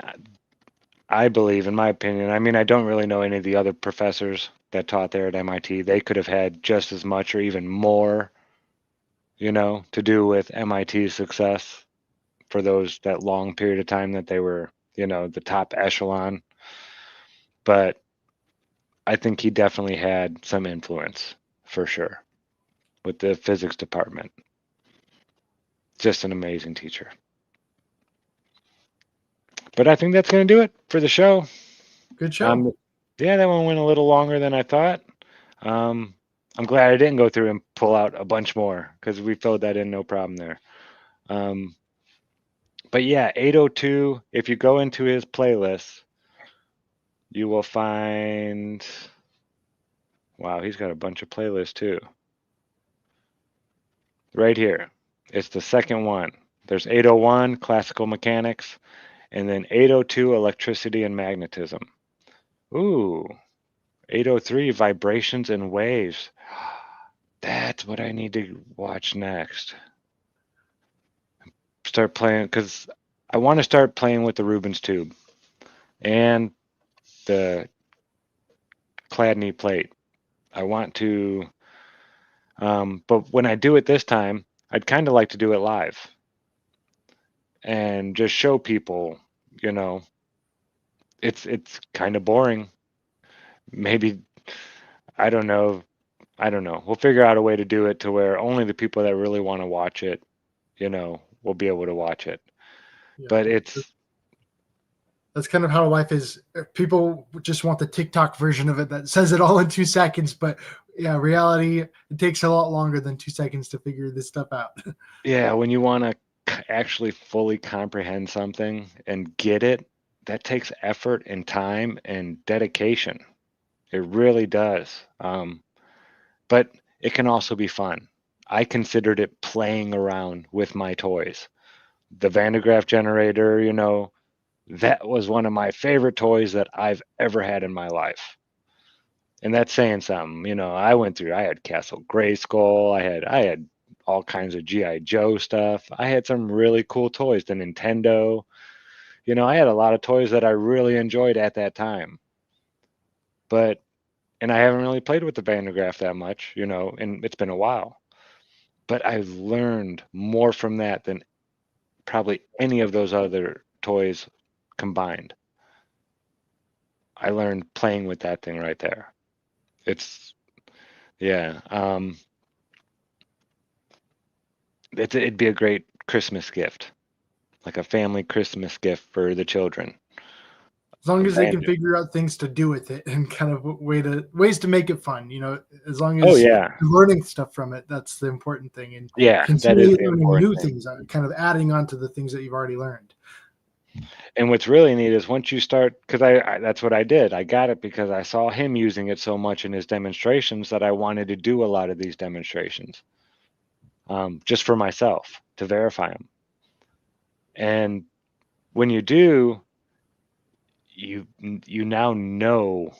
I believe, in my opinion, I don't really know any of the other professors that taught there at MIT. They could have had just as much or even more, to do with MIT's success for that long period of time that they were, the top echelon. But I think he definitely had some influence, for sure, with the physics department. Just an amazing teacher. But I think that's going to do it for the show. Good show. Yeah, that one went a little longer than I thought. I'm glad I didn't go through and pull out a bunch more, because we filled that in no problem there. But yeah, 802, if you go into his playlist, you will find, wow, he's got a bunch of playlists too. Right here. It's the second one. There's 801, classical mechanics, and then 802, electricity and magnetism. Ooh, 803, vibrations and waves. That's what I need to watch next. Start playing, because I want to start playing with the Rubens tube and the Chladni plate. I want to, but when I do it this time, I'd kind of like to do it live and just show people, you know, it's kind of boring. Maybe, I don't know. I don't know. We'll figure out a way to do it to where only the people that really want to watch it, you know, will be able to watch it. Yeah. But That's kind of how life is. People just want the TikTok version of it that says it all in 2 seconds, but yeah, reality, it takes a lot longer than 2 seconds to figure this stuff out. yeah, when you want to actually fully comprehend something and get it, that takes effort and time and dedication. It really does. But it can also be fun. I considered it playing around with my toys. The Van de Graaff generator, you know, that was one of my favorite toys that I've ever had in my life. And that's saying something. You know, I had Castle Grayskull, I had all kinds of G.I. Joe stuff. I had some really cool toys, the Nintendo. You know, I had a lot of toys that I really enjoyed at that time. And I haven't really played with the Van de Graaff that much, you know, and it's been a while. But I've learned more from that than probably any of those other toys combined. I learned playing with that thing right there. It's, yeah. It'd be a great Christmas gift, like a family Christmas gift for the children. As long as they can Van- figure out things to do with it and kind of ways to make it fun, as long Oh as yeah, you're learning stuff from it, that's the important thing. And yeah, that is continually the learning important new thing. things, kind of adding on to the things that you've already learned. And what's really neat is once you start, because I that's what I did. I got it because I saw him using it so much in his demonstrations that I wanted to do a lot of these demonstrations, just for myself to verify them. And when you do, you now know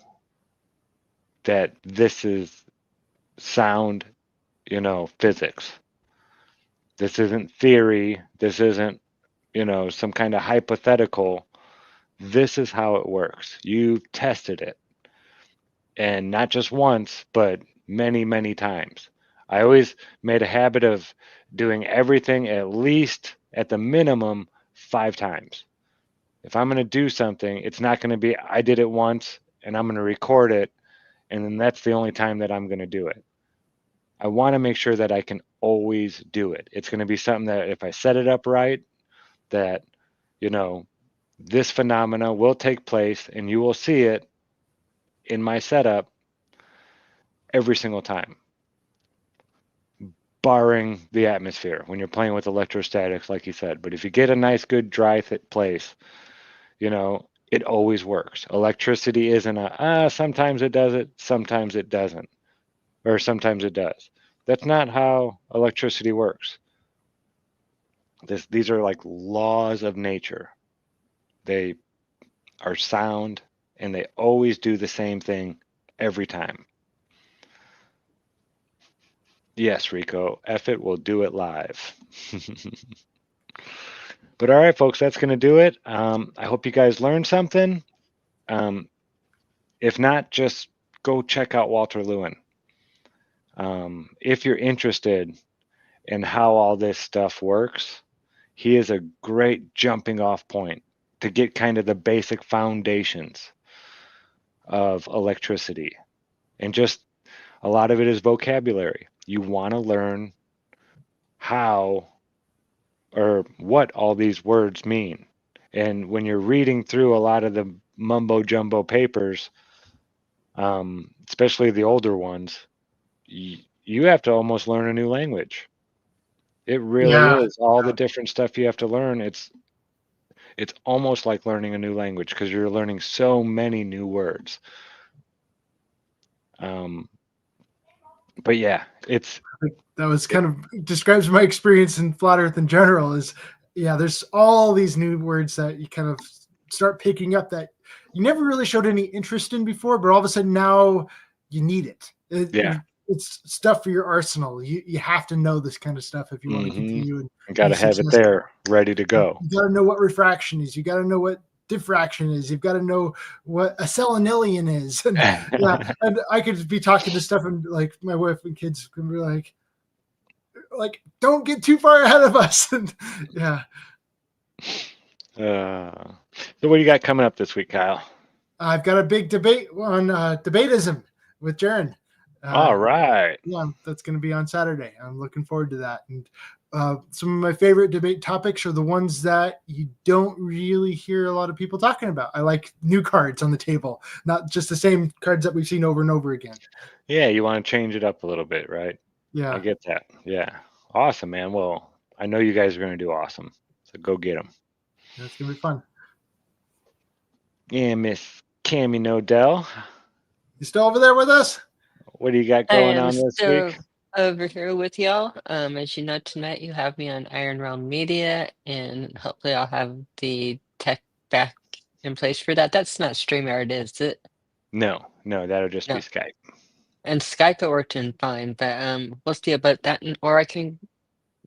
that this is sound, you know, physics. This isn't theory. This isn't, you know, some kind of hypothetical. This is how it works. You've tested it. And not just once, but many, many times. I always made a habit of doing everything at least at the minimum 5 times. If I'm going to do something, it's not going to be, I did it once and I'm going to record it, and then that's the only time that I'm going to do it. I want to make sure that I can always do it. It's going to be something that if I set it up right, that, you know, this phenomena will take place and you will see it in my setup every single time, barring the atmosphere when you're playing with electrostatics, like you said. But if you get a nice, good, dry place, you know, it always works. Electricity isn't sometimes it does it, sometimes it doesn't, or sometimes it does. That's not how electricity works. These are like laws of nature. They are sound and they always do the same thing every time. Yes, Rico, F it, we'll do it live. But all right, folks, that's going to do it. I hope you guys learned something. If not, just go check out Walter Lewin. If you're interested in how all this stuff works, he is a great jumping off point to get kind of the basic foundations of electricity. And just a lot of it is vocabulary. You want to learn how or what all these words mean. And when you're reading through a lot of the mumbo jumbo papers, especially the older ones, you have to almost learn a new language. It really Yeah. is. All the different stuff you have to learn. It's almost like learning a new language because you're learning so many new words. But yeah, it's That was kind of describes my experience in flat Earth in general. Is yeah, there's all these new words that you kind of start picking up that you never really showed any interest in before, but all of a sudden now you need it. yeah. It's stuff for your arsenal. You have to know this kind of stuff if you want to Mm-hmm. continue and You got to be have it successful. there, ready to go. You got to know what refraction is. You got to know what diffraction is. You've got to know what a selenillion is. And yeah, and I could be talking to stuff and like my wife and kids can be like, don't get too far ahead of us. And yeah, So what do you got coming up this week, Kyle? I've got a big debate on debatism with Jaron. All right. Yeah, that's going to be on Saturday. I'm looking forward to that. And some of my favorite debate topics are the ones that you don't really hear a lot of people talking about. I like new cards on the table, not just the same cards that we've seen over and over again. Yeah, you want to change it up a little bit, right? Yeah, I get that. Yeah. Awesome, man. Well, I know you guys are going to do awesome. So go get them. that's going to be fun. Yeah, Miss Cammy Nodell. You still over there with us? What do you got I going am on this still week? over here with y'all. As you know, tonight you have me on Iron Realm Media, and hopefully I'll have the tech back in place for that. That's not StreamYard, is it? No, that'll just be No. Skype. And Skype it worked in fine, but we'll see about that, or I can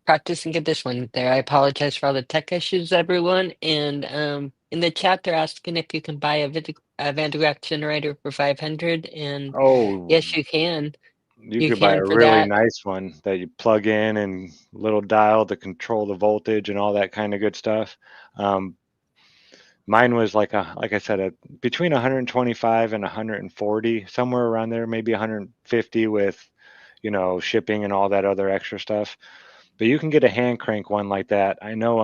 practice and get this one there. I apologize for all the tech issues, everyone. And in the chat, they're asking if you can buy a Van de Graaff generator for 500, and Oh, yes, you can. you You could buy can a for really that. nice one that you plug in and little dial to control the voltage and all that kind of good stuff. Mine was like I said, between 125 and 140, somewhere around there, maybe 150 with, shipping and all that other extra stuff. But you can get a hand crank one like that. I know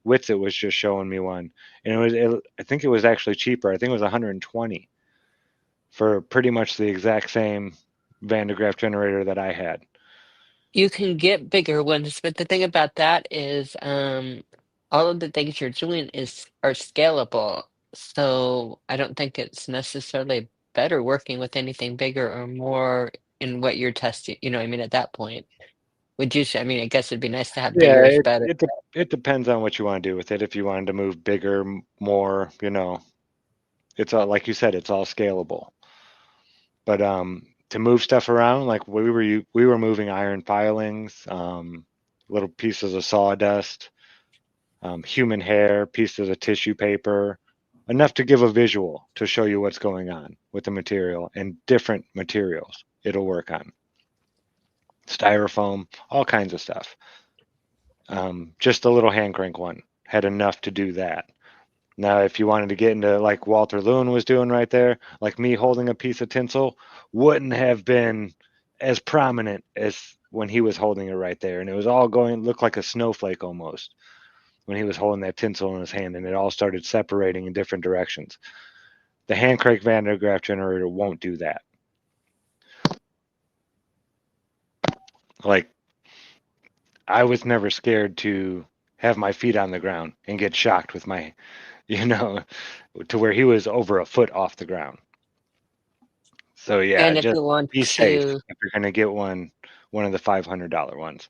Witsit was just showing me one, and I think it was actually cheaper. I think it was 120 for pretty much the exact same Van de Graaff generator that I had. You can get bigger ones, but the thing about that is all of the things you're doing are scalable. So I don't think it's necessarily better working with anything bigger or more in what you're testing. You know what I mean? At that point, would you say, I mean, I guess it'd be nice to have Yeah, bigger is better. it depends on what you want to do with it. If you wanted to move bigger, more, it's all, like you said, it's all scalable. But to move stuff around, like we were moving iron filings, little pieces of sawdust, human hair, pieces of tissue paper, enough to give a visual to show you what's going on with the material and different materials it'll work on. Styrofoam, all kinds of stuff. Just a little hand crank one had enough to do that. Now, if you wanted to get into like Walter Lewin was doing right there, like me holding a piece of tinsel wouldn't have been as prominent as when he was holding it right there. And it was all looked like a snowflake almost when he was holding that tinsel in his hand, and it all started separating in different directions. The hand crank Van de Graaff generator won't do that. Like, I was never scared to have my feet on the ground and get shocked with my, to where he was over a foot off the ground. So yeah, And if just you want be safe to, if you're gonna get one of the $500 ones.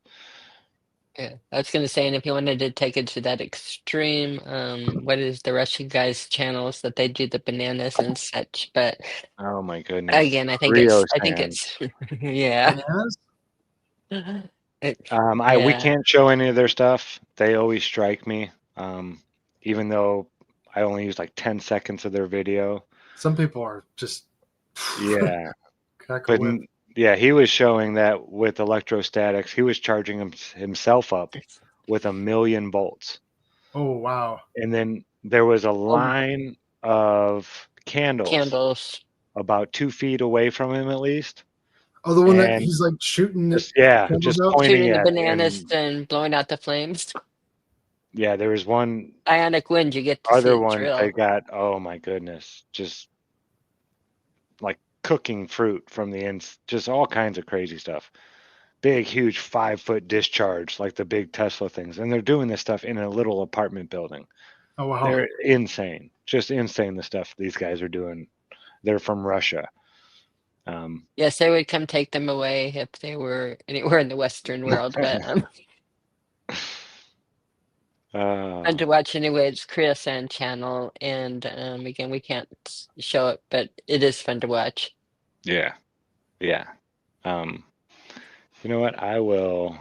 yeah, I was gonna say, and if you wanted to take it to that extreme, what is the Russian guys' channels that they do the bananas and such? But Oh my goodness, again, I think Rio it's, Sands. yeah. Bananas? We Yeah. can't show any of their stuff. They always strike me, even though I only use like 10 seconds of their video. Some people are just Yeah, crack a but whip. yeah, he was showing that with electrostatics, he was charging himself up with 1,000,000 volts. Oh wow! And then there was a line of candles about 2 feet away from him at least. Oh, the one that And he's like shooting just, candles out. pointing Shooting the at it. bananas And and blowing out the flames. yeah, there was one Ionic wind, you get to see other it one drill. they got, oh my goodness, just like cooking fruit from the ends, just all kinds of crazy stuff. Big, huge 5-foot discharge, like the big Tesla things. And they're doing this stuff in a little apartment building. Oh wow! They're insane, just insane the stuff these guys are doing. They're from Russia. Yes, they would come take them away if they were anywhere in the Western world, but fun to watch anyway. It's Korea-san channel, and again, we can't show it, but it is fun to watch. Yeah. Yeah. You know what? I will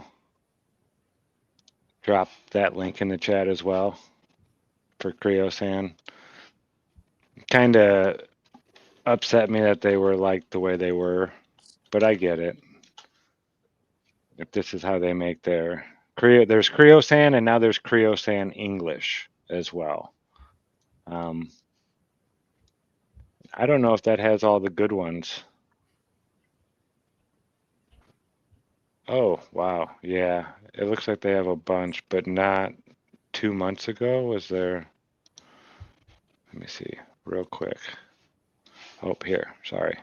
drop that link in the chat as well for Creo-san. Kind of upset me that they were like the way they were, but I get it. If this is how they make their Creo, there's Creo-san, and now there's Creo-san English as well. I don't know if that has all the good ones. Oh, wow. Yeah. It looks like they have a bunch, but not 2 months ago. Was there? Let me see real quick. Oh, here. Sorry.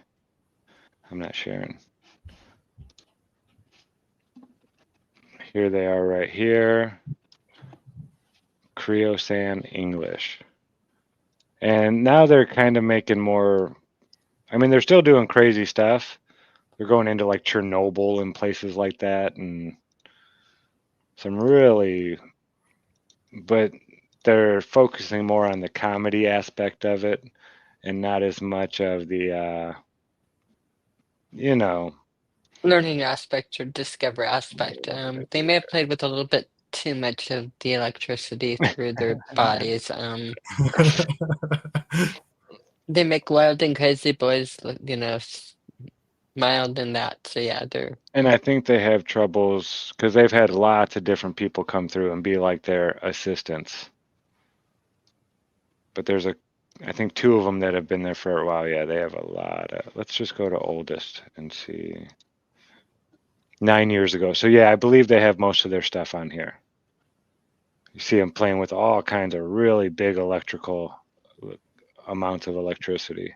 I'm not sharing. Here they are right here. Creo-san English. And now they're kind of making more, I mean, they're still doing crazy stuff. They're going into like Chernobyl and places like that, and some really, but they're focusing more on the comedy aspect of it and not as much of the, you know. Learning aspect or discover aspect. They may have played with a little bit too much of the electricity through their bodies. They make wild and crazy boys look, mild in that. So yeah, they're. And I think they have troubles because they've had lots of different people come through and be like their assistants. But there's I think 2 of them that have been there for a while. Yeah, they have a lot of, let's just go to oldest and see. 9 years ago. So yeah, I believe they have most of their stuff on here. You see them playing with all kinds of really big electrical amounts of electricity.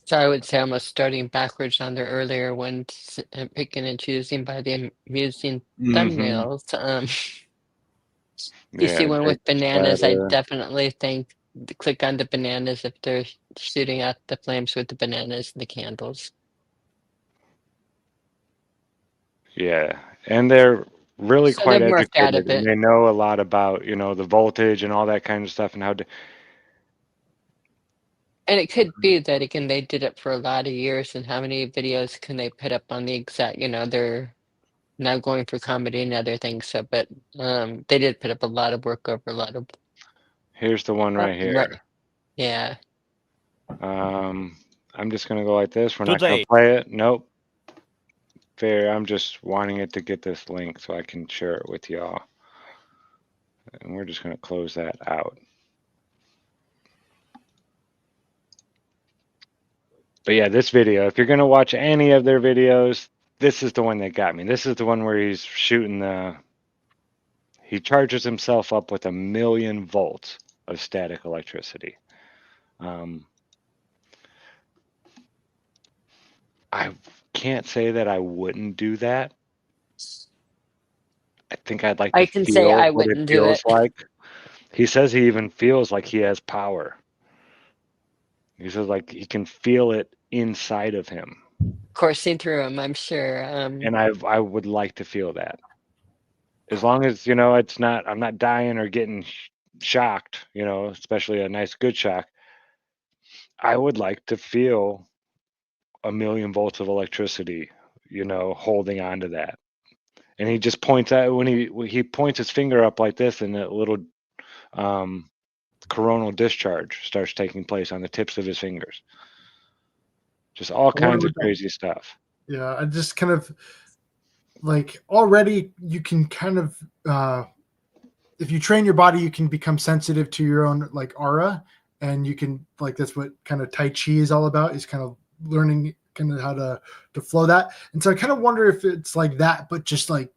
So I would say almost starting backwards on their earlier ones, picking and choosing by the amusing thumbnails. You see Yeah, one big with bananas, I splatter. definitely think click on the bananas if they're shooting out the flames with the bananas and the candles. Yeah, and they're really So they're quite morphed out educated, of and it. they know a lot about, the voltage and all that kind of stuff and how to. And it could be that again they did it for a lot of years, and how many videos can they put up on the exact, they're now going for comedy and other things. So but they did put up a lot of work over a lot of Here's the one right right. here. Yeah. I'm just gonna go like this. We're not gonna play it. Nope. Fair. I'm just wanting it to get this link so I can share it with y'all. And we're just gonna close that out. But yeah, this video, if you're going to watch any of their videos, this is the one that got me. This is the one where he's shooting he charges himself up with 1,000,000 volts of static electricity. I can't say that I wouldn't do that. I think I'd like I to can say feel I what it wouldn't do feels it. like. He says he even feels like he has power. He says like he can feel it inside of him. Coursing through them, I'm sure. And I would like to feel that. As long as, it's not, I'm not dying or getting shocked, especially a nice good shock. I would like to feel 1,000,000 volts of electricity, holding on to that. And he just points out when he points his finger up like this, and a little coronal discharge starts taking place on the tips of his fingers. Just all kinds of crazy stuff. Yeah, I just kind of like already you can kind of if you train your body, you can become sensitive to your own like aura, and you can like that's what kind of Tai Chi is all about, is kind of learning kind of how to flow that. And so I kind of wonder if it's like that, but just like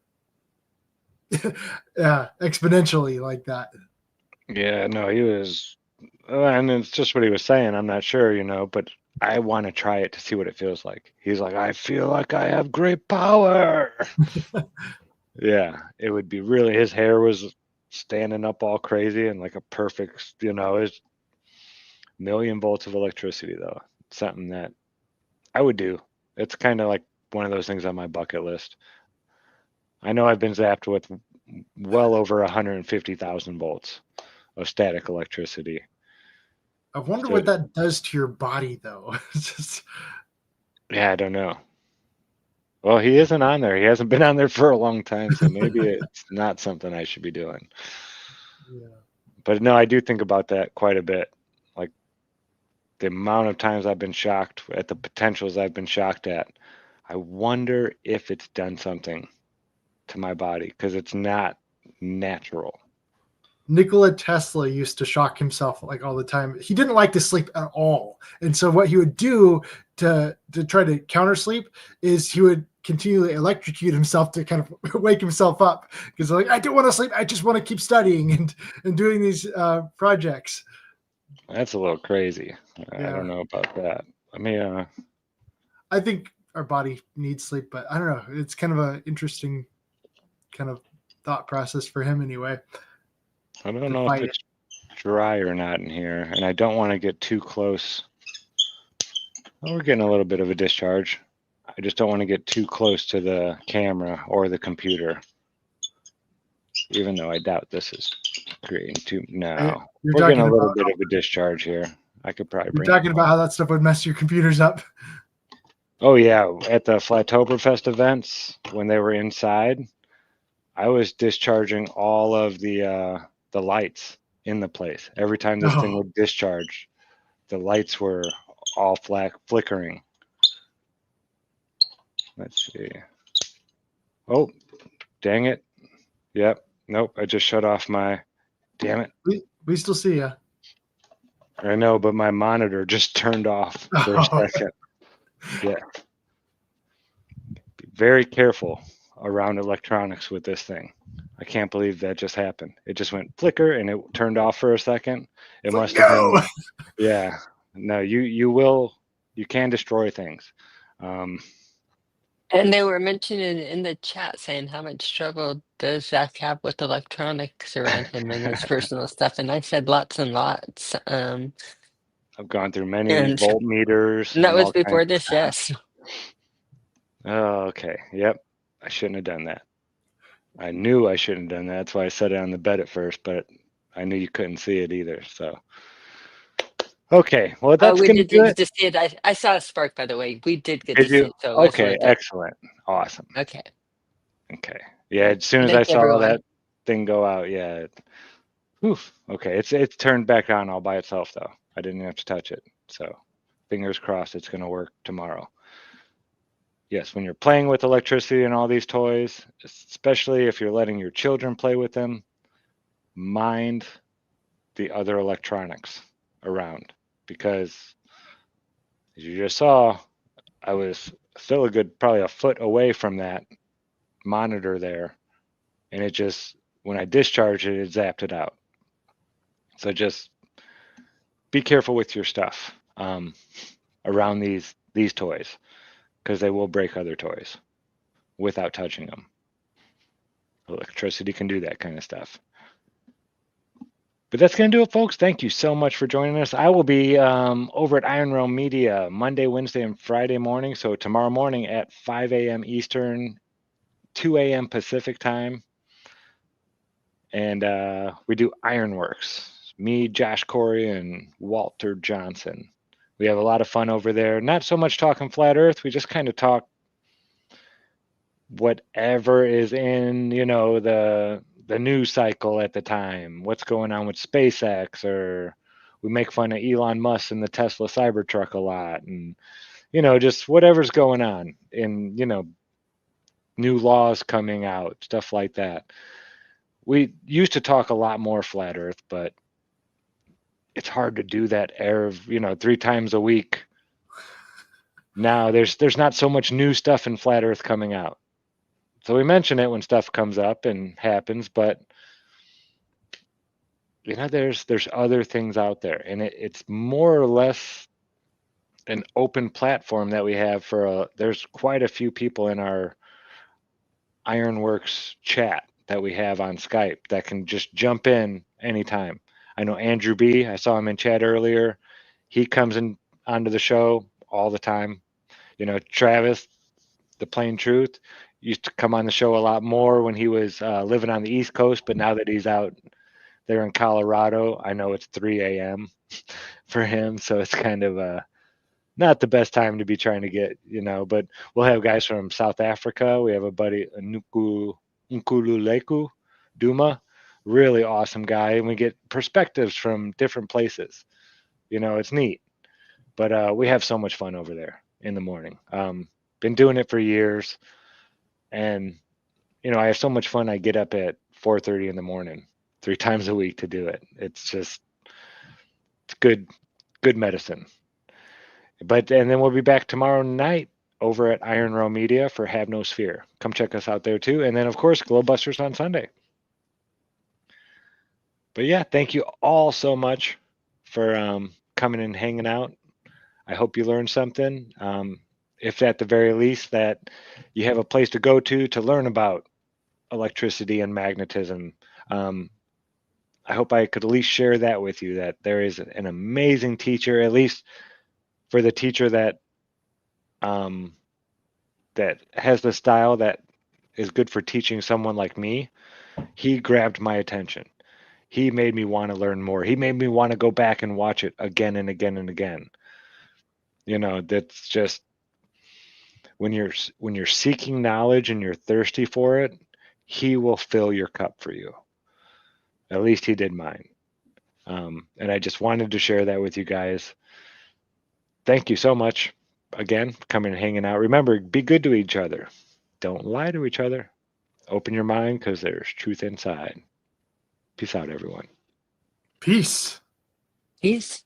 yeah, exponentially like that. Yeah, no, he was, and it's just what he was saying. I'm not sure, but I want to try it to see what it feels like. He's like, I feel like I have great power. Yeah, it would be really, his hair was standing up all crazy and like a perfect, million volts of electricity, though. Something that I would do. It's kind of like one of those things on my bucket list. I know I've been zapped with well over 150,000 volts of static electricity. I wonder So, what that does to your body, though. It's just, yeah, I don't know. Well, he isn't on there. He hasn't been on there for a long time, so maybe it's not something I should be doing. yeah. But no, I do think about that quite a bit. Like the amount of times I've been shocked at the potentials I've been shocked at. I wonder if it's done something to my body because it's not natural. Nikola Tesla used to shock himself like all the time. He didn't like to sleep at all. And so what he would do to try to counter sleep is he would continually electrocute himself to kind of wake himself up because like, I don't want to sleep. I just want to keep studying and doing these projects. That's a little crazy. I Yeah. don't know about that. I mean, I think our body needs sleep, but I don't know. It's kind of an interesting kind of thought process for him anyway. I don't to know if fight it's dry or not in here, and I don't want to get too close. Oh, we're getting a little bit of a discharge. I just don't want to get too close to the camera or the computer, even though I doubt this is creating too. No, You're we're getting talking a little about bit of a discharge here. I could probably you're bring it talking about how that stuff would mess your computers up. Oh yeah, at the Flattoberfest events when they were inside, I was discharging all of the lights in the place. Every time this thing Oh, would discharge, the lights were all flickering. Let's see. Oh, dang it. Yep. Nope. I just shut off my. Damn it. we still see you. I know, but my monitor just turned off for a second. Yeah. Be very careful around electronics with this thing. I can't believe that just happened. It just went flicker and it turned off for a second. It must have been. Yeah. No, you can destroy things. And they were mentioning in the chat saying how much trouble does Zach have with electronics around him and his personal stuff. And I said lots and lots. I've gone through many And voltmeters that and was all kinds before of this, stuff. yes. Oh, okay. Yep. I shouldn't have done that. I knew I shouldn't have done that. That's why I set it on the bed at first, but I knew you couldn't see it either. So, okay. Well, that's We going to did do get it. to see it. I saw a spark, by the way. We did get Did to see you? it, so it was Okay. worth it. Excellent. Awesome. Okay. Okay. Yeah. As soon as I Thanks, saw everyone. that thing go out, yeah. Oof. Okay. It's turned back on all by itself, though. I didn't have to touch it. So, fingers crossed it's going to work tomorrow. Yes, when you're playing with electricity and all these toys, especially if you're letting your children play with them, mind the other electronics around. Because as you just saw, I was still a good, probably a foot away from that monitor there. And it just, when I discharged it, it zapped it out. So just be careful with your stuff around these toys, because they will break other toys without touching them. Electricity can do that kind of stuff. But that's going to do it, folks. Thank you so much for joining us. I will be over at Iron Realm Media Monday, Wednesday, and Friday morning. So tomorrow morning at 5 a.m. Eastern, 2 a.m. Pacific time. And we do Ironworks. Me, Josh Corey, and Walter Johnson. We have a lot of fun over there. Not so much talking flat Earth. We just kind of talk whatever is in, the news cycle at the time. What's going on with SpaceX, or we make fun of Elon Musk and the Tesla Cybertruck a lot, and just whatever's going on in new laws coming out, stuff like that. We used to talk a lot more flat Earth, but it's hard to do that 3 times a week. Now there's not so much new stuff in flat Earth coming out. So we mention it when stuff comes up and happens, but there's other things out there, and it's more or less an open platform that we have there's quite a few people in our Ironworks chat that we have on Skype that can just jump in anytime. I know Andrew B, I saw him in chat earlier. He comes in onto the show all the time. You know, Travis, the Plain Truth, used to come on the show a lot more when he was living on the East Coast, but now that he's out there in Colorado, I know it's 3 a.m. for him, so it's kind of not the best time to be trying to get, you know, but we'll have guys from South Africa. We have a buddy, Nkululeku Duma, really awesome guy, and we get perspectives from different places. You know, it's neat, but we have so much fun over there in the morning. Been doing it for years, and you know, I have so much fun. I get up at 4:30 in the morning 3 times a week to do it. It's good medicine. And then we'll be back tomorrow night over at Iron Row Media for Have No Sphere. Come check us out there too. And then of course, GLOBEBUSTERS on Sunday. But yeah, thank you all so much for coming and hanging out. I hope you learned something. If at the very least that you have a place to go to learn about electricity and magnetism. I hope I could at least share that with you, that there is an amazing teacher, at least for the teacher that that has the style that is good for teaching someone like me. He grabbed my attention. He made me want to learn more. He made me want to go back and watch it again and again and again. You know, that's just when you're seeking knowledge and you're thirsty for it, he will fill your cup for you. At least he did mine. And I just wanted to share that with you guys. Thank you so much again for coming and hanging out. Remember, be good to each other. Don't lie to each other. Open your mind because there's truth inside. Peace out, everyone. Peace. Peace.